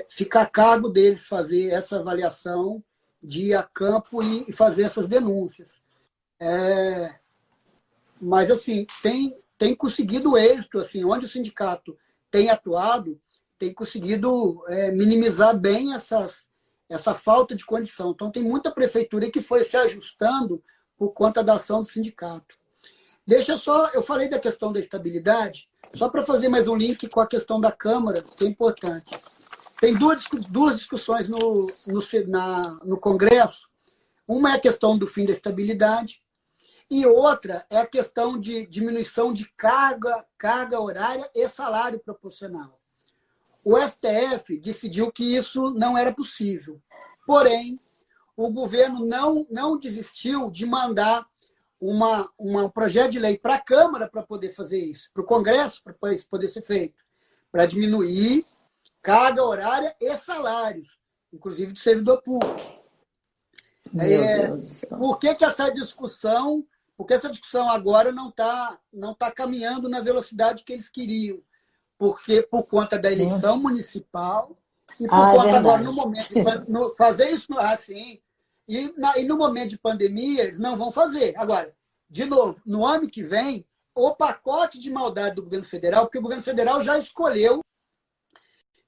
S2: fica a cargo deles fazer essa avaliação de ir a campo e fazer essas denúncias. Mas, assim, tem conseguido êxito, assim, onde o sindicato tem atuado, tem conseguido minimizar bem essa falta de condição. Então, tem muita prefeitura que foi se ajustando por conta da ação do sindicato. Eu falei da questão da estabilidade, só para fazer mais um link com a questão da Câmara, que é importante. Tem duas discussões no Congresso. Uma é a questão do fim da estabilidade e outra é a questão de diminuição de carga horária e salário proporcional. O STF decidiu que isso não era possível. Porém, o governo não desistiu de mandar um projeto de lei para a Câmara para poder fazer isso, para o Congresso para isso poder ser feito, para diminuir carga horária e salários, inclusive do servidor público. Por que essa discussão? Porque essa discussão agora não tá caminhando na velocidade que eles queriam. Porque por conta da eleição municipal e por conta agora, no momento de fazer isso assim, e no momento de pandemia, eles não vão fazer. Agora, de novo, no ano que vem, o pacote de maldade do governo federal, porque o governo federal já escolheu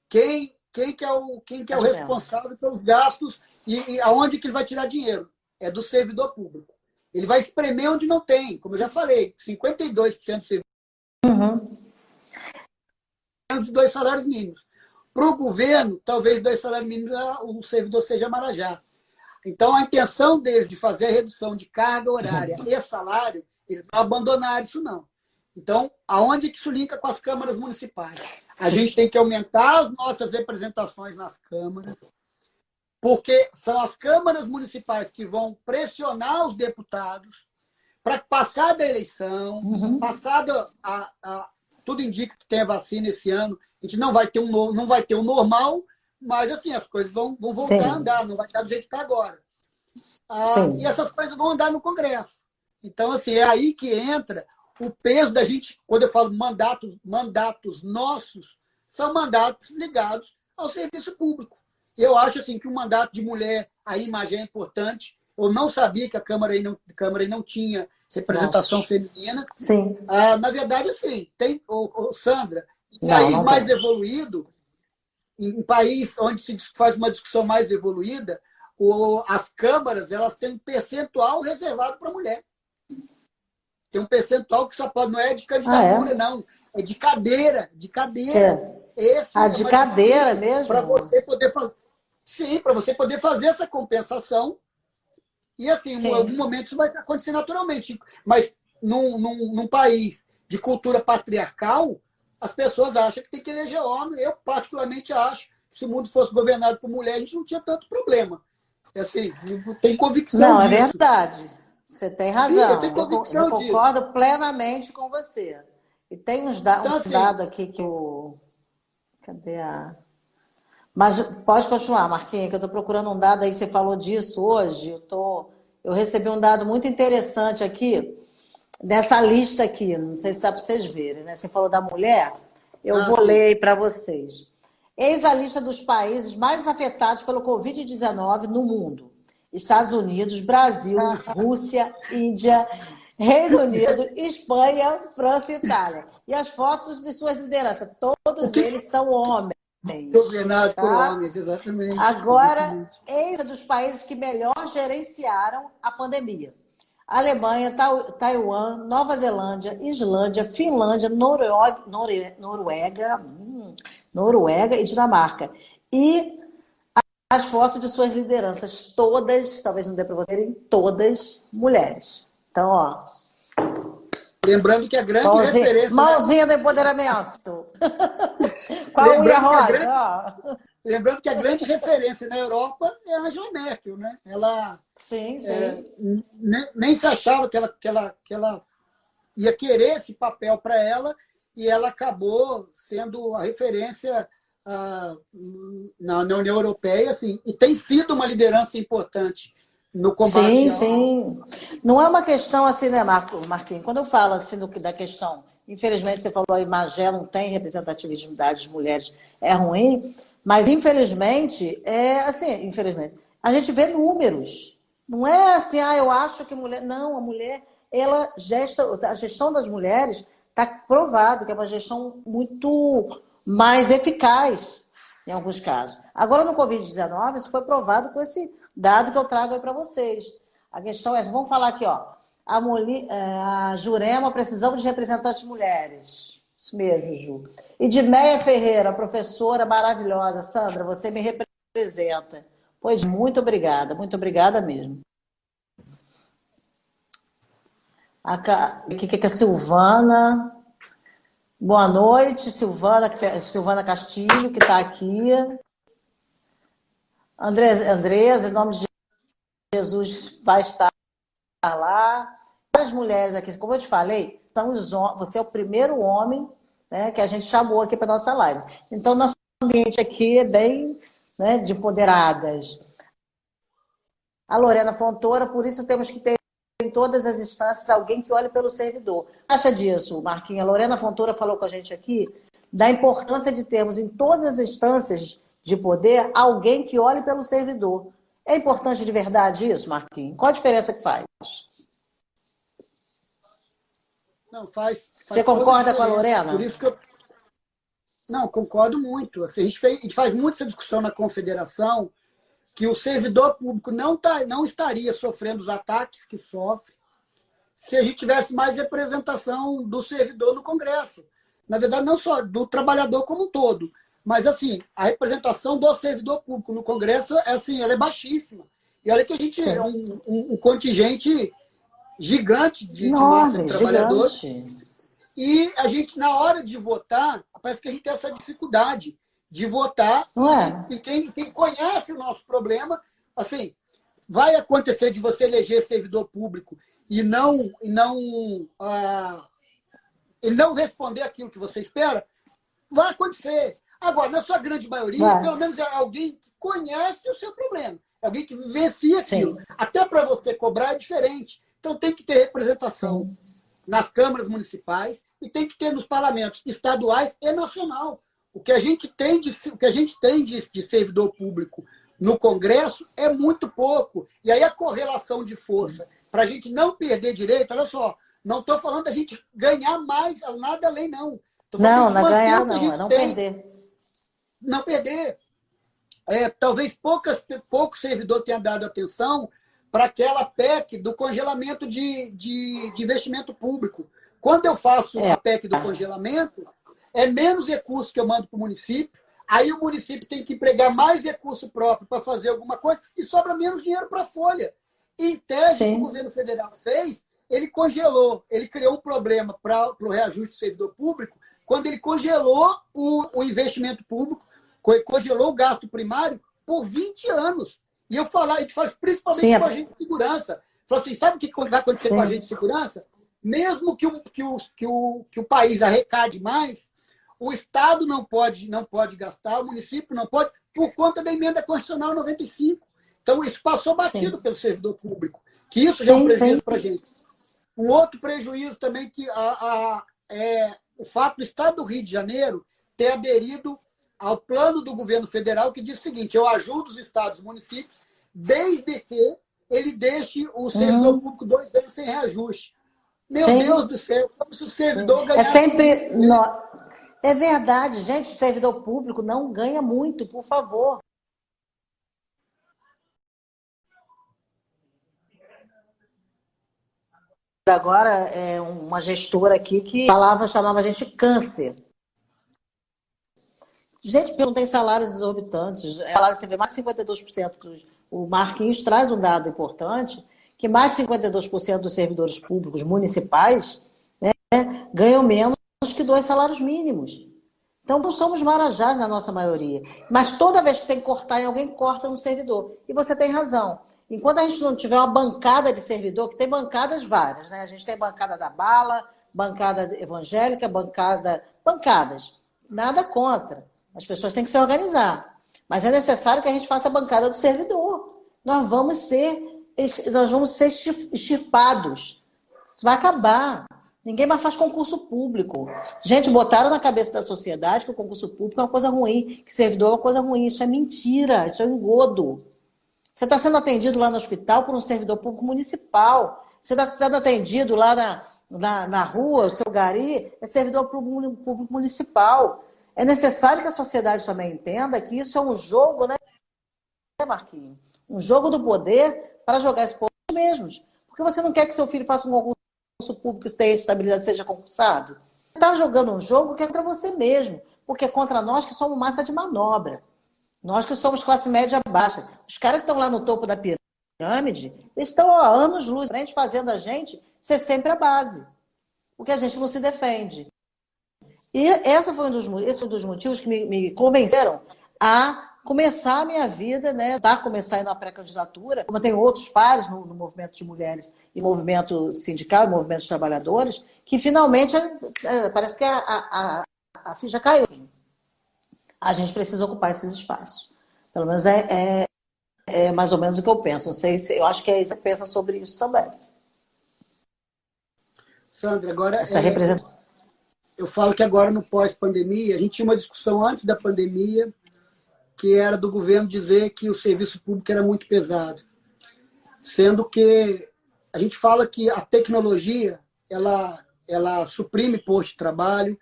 S2: quem que é o responsável pelos gastos e aonde que ele vai tirar dinheiro. É do servidor público. Ele vai espremer onde não tem. Como eu já falei, 52% do servidor menos de 2 salários mínimos. Para o governo, talvez 2 salários mínimos o servidor seja Marajá. Então, a intenção deles de fazer a redução de carga horária e salário, eles não abandonaram isso, não. Então, aonde que isso linka com as câmaras municipais? A gente tem que aumentar as nossas representações nas câmaras porque são as câmaras municipais que vão pressionar os deputados para passar da eleição, passada tudo indica que tem a vacina esse ano, a gente não vai ter um normal, mas assim, as coisas vão voltar a andar, não vai estar do jeito que está agora. E essas coisas vão andar no Congresso. Então, assim, é aí que entra o peso da gente, quando eu falo mandatos nossos, são mandatos ligados ao serviço público. Eu acho assim, que o mandato de mulher, a imagem é importante. Eu não sabia que a Câmara aí não tinha representação feminina.
S1: Sim.
S2: Na verdade, assim, tem, Sandra, em país mais evoluído, em país onde se faz uma discussão mais evoluída, as câmaras elas têm um percentual reservado para a mulher. Tem um percentual que só pode, não é de candidatura, não. É de cadeira. De cadeira.
S1: De cadeira mesmo?
S2: Para você poder fazer. Sim, para você poder fazer essa compensação. E assim, em algum momento isso vai acontecer naturalmente. Mas num país de cultura patriarcal, as pessoas acham que tem que eleger homem. Eu, particularmente, acho que se o mundo fosse governado por mulher, a gente não tinha tanto problema. Assim, tem convicção disso.
S1: É verdade. Você tem razão.
S2: Eu tenho convicção disso.
S1: Eu concordo plenamente com você. E tem uns dado aqui que o... Cadê a... Mas pode continuar, Marquinhos, que eu estou procurando um dado aí, você falou disso hoje. Eu recebi um dado muito interessante aqui, dessa lista aqui, não sei se dá para vocês verem, né? Você falou da mulher, eu vou ler aí para vocês. Eis a lista dos países mais afetados pelo Covid-19 no mundo. Estados Unidos, Brasil, Rússia, Índia, Reino Unido, Espanha, França e Itália. E as fotos de suas lideranças, todos eles são homens.
S2: Governado por homens, exatamente.
S1: Agora, eis dos países que melhor gerenciaram a pandemia. Alemanha, Taiwan, Nova Zelândia, Islândia, Finlândia, Noruega e Dinamarca. E as fotos de suas lideranças, todas, talvez não dê para vocês verem, todas mulheres. Então, ó.
S2: Lembrando que a grande referência...
S1: Mãozinha do empoderamento. Qual unha rosa?
S2: Lembrando que a grande referência na Europa é a Angela Merkel, né? Ela
S1: sim.
S2: Nem se achava que ela ia querer esse papel para ela, e ela acabou sendo a referência na União Europeia, assim, e tem sido uma liderança importante no combate.
S1: Sim. Não é uma questão assim, né, Marquinhos? Quando eu falo assim da questão, infelizmente você falou aí, Magé não tem representatividade de mulheres, é ruim, mas infelizmente, infelizmente, a gente vê números. Não é assim, eu acho que mulher... Não, a mulher, a gestão das mulheres está provado que é uma gestão muito mais eficaz em alguns casos. Agora, no Covid-19, isso foi provado com esse dado que eu trago aí para vocês. A questão é, vamos falar aqui, ó, a Jurema, precisamos de representantes mulheres. Isso mesmo, Ju. Edmeia Ferreira, professora maravilhosa. Sandra, você me representa. Pois, muito obrigada mesmo. Aqui que é a Silvana. Boa noite, Silvana Castilho, que está aqui. Andresa, em nome de Jesus, vai estar lá. As mulheres aqui, como eu te falei, você é o primeiro homem, né, que a gente chamou aqui para nossa live. Então, nosso ambiente aqui é bem, né, de empoderadas. A Lorena Fontoura, por isso temos que ter em todas as instâncias alguém que olhe pelo servidor. Acha disso, Marquinhos? A Lorena Fontoura falou com a gente aqui da importância de termos em todas as instâncias de poder alguém que olhe pelo servidor. É importante de verdade isso, Marquinhos? Qual a diferença que faz?
S2: Não, faz
S1: Você concorda com a Lorena?
S2: Por isso que eu... Não, concordo muito. Assim, a gente faz muito essa discussão na Confederação, que o servidor público não estaria sofrendo os ataques que sofre se a gente tivesse mais representação do servidor no Congresso. Na verdade, não só do trabalhador como um todo, mas assim, a representação do servidor público no Congresso ela é baixíssima. E olha que a gente é um contingente gigante de massa de trabalhadores. E a gente, na hora de votar, parece que a gente tem essa dificuldade de votar
S1: Não é?
S2: e quem conhece o nosso problema, assim, vai acontecer de você eleger servidor público e ele não responder aquilo que você espera, vai acontecer. Agora, na sua grande maioria,
S1: Vai.
S2: pelo menos é alguém que conhece o seu problema, é alguém que vivencia aquilo.
S1: Sim,
S2: Até para você cobrar é diferente. Então tem que ter representação
S1: sim.
S2: nas câmaras municipais e tem que ter nos parlamentos estaduais e nacional. O que a gente tem de servidor público no Congresso é muito pouco. E aí a correlação de força, para a gente não perder direito, olha só, não estou falando da gente ganhar mais nada além, não. Estou falando
S1: Não,
S2: de
S1: não é
S2: manter
S1: ganhar,
S2: o que a
S1: não, é
S2: gente
S1: não
S2: tem,
S1: perder.
S2: não perder. Talvez pouco servidor tenha dado atenção para aquela PEC do congelamento de investimento público. Quando eu faço
S1: É,
S2: a PEC do congelamento, é menos recurso que eu mando para o município, aí o município tem que empregar mais recurso próprio para fazer alguma coisa e sobra menos dinheiro para a folha. Em tese, o que o
S1: sim,
S2: governo federal fez, ele congelou, ele criou um problema para o reajuste do servidor público, quando ele congelou o investimento público, congelou o gasto primário por 20 anos. E a gente fala
S1: sim,
S2: principalmente com a agente de segurança. Falou assim, sabe o que vai acontecer com a agente
S1: sim,
S2: de segurança? Mesmo que o país arrecade mais, o Estado não pode gastar, o município não pode, por conta da emenda constitucional 95. Então, isso passou batido
S1: sim,
S2: pelo servidor público, que isso já é um
S1: sim, sim,
S2: prejuízo para a gente. Um outro prejuízo também que é o fato do Estado do Rio de Janeiro ter aderido ao plano do governo federal que diz o seguinte: eu ajudo os estados e municípios desde que ele deixe o servidor
S1: uhum,
S2: público 2 anos sem reajuste. Meu Deus
S1: sim,
S2: do céu, como se o
S1: sim.
S2: servidor
S1: É
S2: ganhasse muito.
S1: sempre. É verdade, gente, o servidor público não ganha muito, por favor. Agora, uma gestora aqui que chamava a gente câncer. Gente, não tem salários exorbitantes. Salário, você vê mais de 52%. O Marquinhos traz um dado importante, que mais de 52% dos servidores públicos municipais, né, ganham menos que 2 salários mínimos. Então, não somos marajás na nossa maioria. Mas toda vez que tem que cortar em alguém, corta no servidor. E você tem razão. Enquanto a gente não tiver uma bancada de servidor, que tem bancadas várias, né? A gente tem bancada da bala, bancada evangélica, bancadas. Nada contra. As pessoas têm que se organizar. Mas é necessário que a gente faça a bancada do servidor. Nós vamos ser extirpados. Isso vai acabar. Ninguém mais faz concurso público. Gente, botaram na cabeça da sociedade que o concurso público é uma coisa ruim, que servidor é uma coisa ruim. Isso é mentira, isso é engodo. Você está sendo atendido lá no hospital por um servidor público municipal. Você está sendo atendido lá na rua, o seu gari, é servidor público municipal. É necessário que a sociedade também entenda que isso é um jogo, né, Marquinhos? Um jogo do poder para jogar esse povo mesmos. Porque você não quer que seu filho faça um concurso público e tenha estabilidade, seja concursado. Você está jogando um jogo que é contra você mesmo, porque é contra nós que somos massa de manobra. Nós que somos classe média baixa. Os caras que estão lá no topo da pirâmide, eles estão há anos-luz frente fazendo a gente ser sempre a base. Porque a gente não se defende. E esse foi um dos motivos que me convenceram a começar a minha vida, né? Começar aí na pré-candidatura, como tem outros pares no movimento de mulheres e movimento sindical e movimento de trabalhadores, que finalmente parece que a ficha caiu. A gente precisa ocupar esses espaços. Pelo menos é mais ou menos o que eu penso. Não sei se eu acho que você pensa sobre isso também.
S2: Sandra, agora
S1: Essa representação.
S2: eu falo que agora no pós-pandemia, a gente tinha uma discussão antes da pandemia, que era do governo dizer que o serviço público era muito pesado. Sendo que a gente fala que a tecnologia, ela suprime posto de trabalho,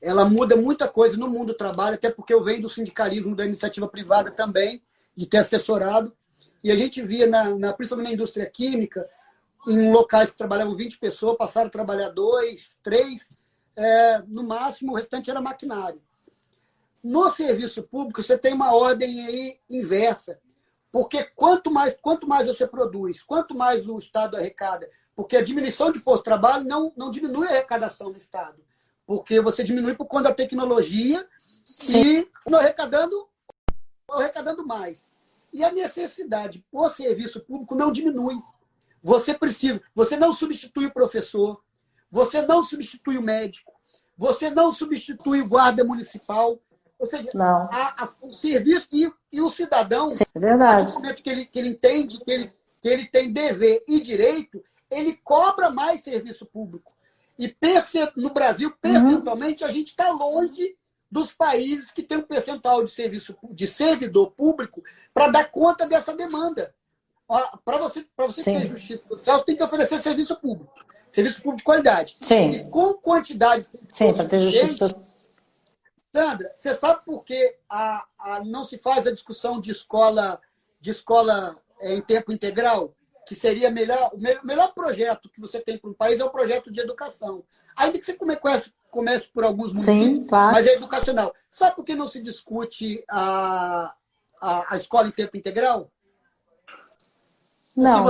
S2: ela muda muita coisa no mundo do trabalho, até porque eu venho do sindicalismo da iniciativa privada também, de ter assessorado, e a gente via, principalmente na indústria química, em locais que trabalhavam 20 pessoas, passaram a trabalhar 2, 3, no máximo, o restante era maquinário. No serviço público, você tem uma ordem aí inversa, porque quanto mais você produz, quanto mais o Estado arrecada, porque a diminuição de posto de trabalho não diminui a arrecadação no Estado, porque você diminui por conta da tecnologia
S1: Sim.
S2: e arrecadando mais. E a necessidade por serviço público não diminui. Você não substitui o professor, você não substitui o médico, você não substitui o guarda municipal. Ou seja,
S1: Não.
S2: o serviço e o cidadão,
S1: Sim, é
S2: a partir
S1: verdade.
S2: do momento que ele entende que ele tem dever e direito, ele cobra mais serviço público. E no Brasil, percentualmente, a gente está longe dos países que têm um percentual de servidor público para dar conta dessa demanda. Para você ter justiça social, você tem que oferecer serviço público de qualidade.
S1: Sim.
S2: E com quantidade.
S1: Sim, para ter justiça.
S2: Sandra, você sabe por que não se faz a discussão de escola em tempo integral? Que seria o melhor projeto que você tem para um país é o projeto de educação. Ainda que você comece por alguns municípios,
S1: sim, claro.
S2: mas é educacional. Sabe por que não se discute a escola em tempo integral?
S1: Não,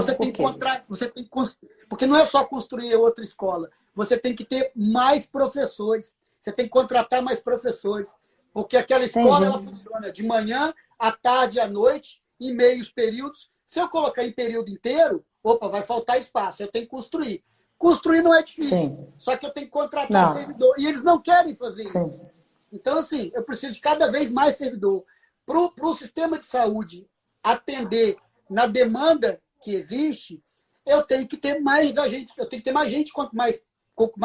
S2: porque não é só construir outra escola. Você tem que ter mais professores. Você tem que contratar mais professores. Porque aquela escola ela funciona de manhã, à tarde, à noite, em meios períodos. Se eu colocar em período inteiro, vai faltar espaço. Eu tenho que construir. Construir não é difícil.
S1: Sim.
S2: Só que eu tenho que contratar servidor. E eles não querem fazer
S1: Sim.
S2: isso. Então, assim, eu preciso de cada vez mais servidor. Para o sistema de saúde atender na demanda que existe, eu tenho que ter mais agentes, eu tenho que ter mais gente, quanto mais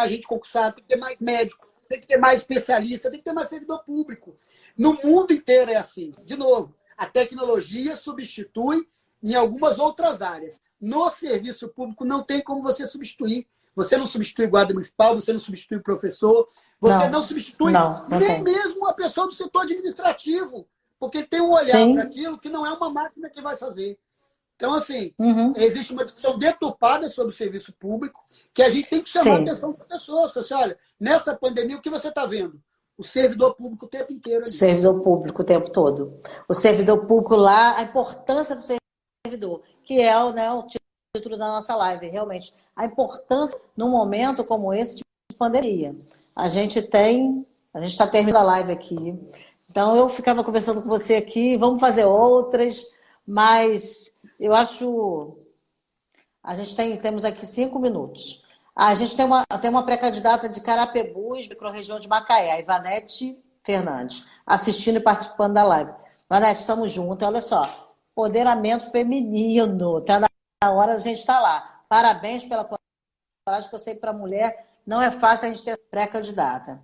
S2: gente concursada, tem que ter mais médico, tem que ter mais especialista, tem que ter mais servidor público. No mundo inteiro é assim. De novo, a tecnologia substitui em algumas outras áreas. No serviço público não tem como você substituir. Você não substitui o guarda municipal, você não substitui o professor, você não substitui nem mesmo a pessoa do setor administrativo, porque tem um olhar para aquilo que não é uma máquina que vai fazer. Então, assim, existe uma discussão deturpada sobre o serviço público que a gente tem que chamar a atenção das pessoas. Você olha, nessa pandemia, o que você está vendo? O servidor público o tempo inteiro.
S1: Ali. Servidor público o tempo todo. O servidor público lá, a importância do servidor, que é o título da nossa live, realmente. A importância, num momento como esse de pandemia. A gente está terminando a live aqui. Então, eu ficava conversando com você aqui, vamos fazer outras, mas eu acho... temos aqui 5 minutos. A gente tem uma pré-candidata de Carapebus, microrregião de Macaé, a Ivanete Fernandes, assistindo e participando da live. Ivanete, estamos juntos. Olha só, empoderamento feminino. Está na hora da gente estar lá. Parabéns pela coragem, que eu sei que para a mulher não é fácil a gente ter pré-candidata.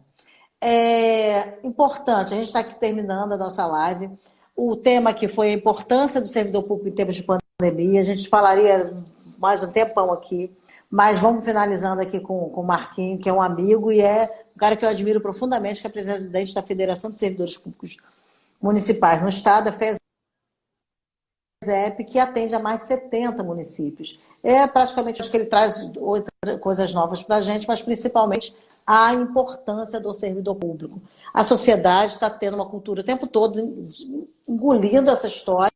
S1: É importante, a gente está aqui terminando a nossa live. O tema aqui foi a importância do servidor público em tempos de pandemia. A gente falaria mais um tempão aqui, mas vamos finalizando aqui com o Marquinho, que é um amigo e é um cara que eu admiro profundamente, que é presidente da Federação de Servidores Públicos Municipais no Estado, a FESEP, que atende a mais de 70 municípios. Praticamente, acho que ele traz coisas novas para a gente, mas principalmente a importância do servidor público. A sociedade está tendo uma cultura o tempo todo engolindo essa história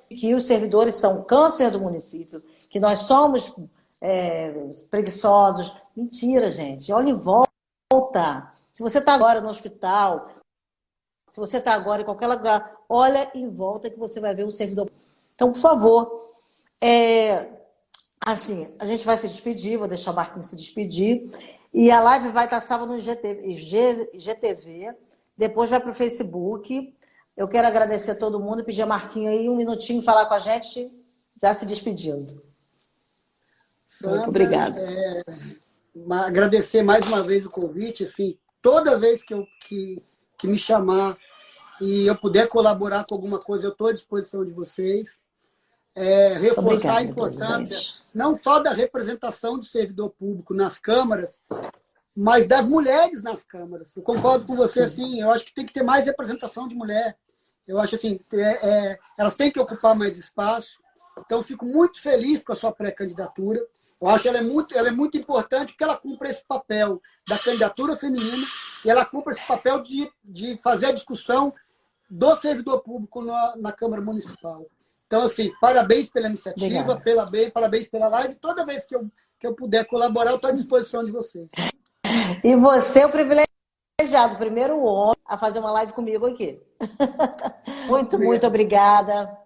S1: de que os servidores são o câncer do município, que nós somos preguiçosos. Mentira, gente. Olha em volta. Se você está agora no hospital, se você está agora em qualquer lugar, olha em volta que você vai ver um servidor. Então, por favor, assim, a gente vai se despedir, vou deixar o Marquinhos se despedir. E a live vai estar salva no IGTV, depois vai para o Facebook. Eu quero agradecer a todo mundo, pedir a Marquinhos aí um minutinho falar com a gente, já se despedindo.
S2: Sandra,
S1: muito obrigada.
S2: Agradecer mais uma vez o convite. Assim, toda vez que me chamar e eu puder colaborar com alguma coisa, eu estou à disposição de vocês. Reforçar a importância não só da representação do servidor público nas câmaras, mas das mulheres nas câmaras. Eu concordo com você, assim, eu acho que tem que ter mais representação de mulher. Eu acho assim, elas têm que ocupar mais espaço. Então, eu fico muito feliz com a sua pré-candidatura. Eu acho que ela é muito importante porque ela cumpre esse papel da candidatura feminina e ela cumpre esse papel de fazer a discussão do servidor público na Câmara Municipal. Então, assim, parabéns pela iniciativa, parabéns pela live. Toda vez que eu puder colaborar, eu estou à disposição de vocês.
S1: E você, o privilégio privilegiado, o primeiro homem a fazer uma live comigo aqui. Muito,
S2: Obrigado.
S1: muito obrigada.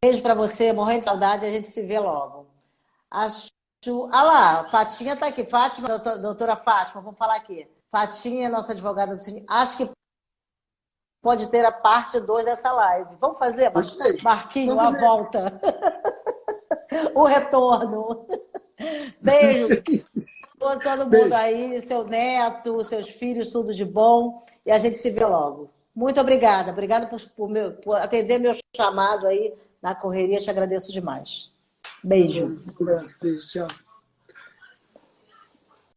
S1: Beijo para você, morrendo de saudade, a gente se vê logo. Acho... Ah lá, Fatinha está aqui. Fátima, doutora Fátima, vamos falar aqui. Fatinha, nossa advogada do Cine. Acho que pode ter a parte 2 dessa live. Vamos fazer, Marquinho, a volta. O retorno. Beijo. Todo mundo aí, seu neto, seus filhos, tudo de bom. E a gente se vê logo. Muito obrigada. Obrigada por atender meu chamado aí na correria. Te agradeço demais. Beijo.
S2: Beijo, tchau.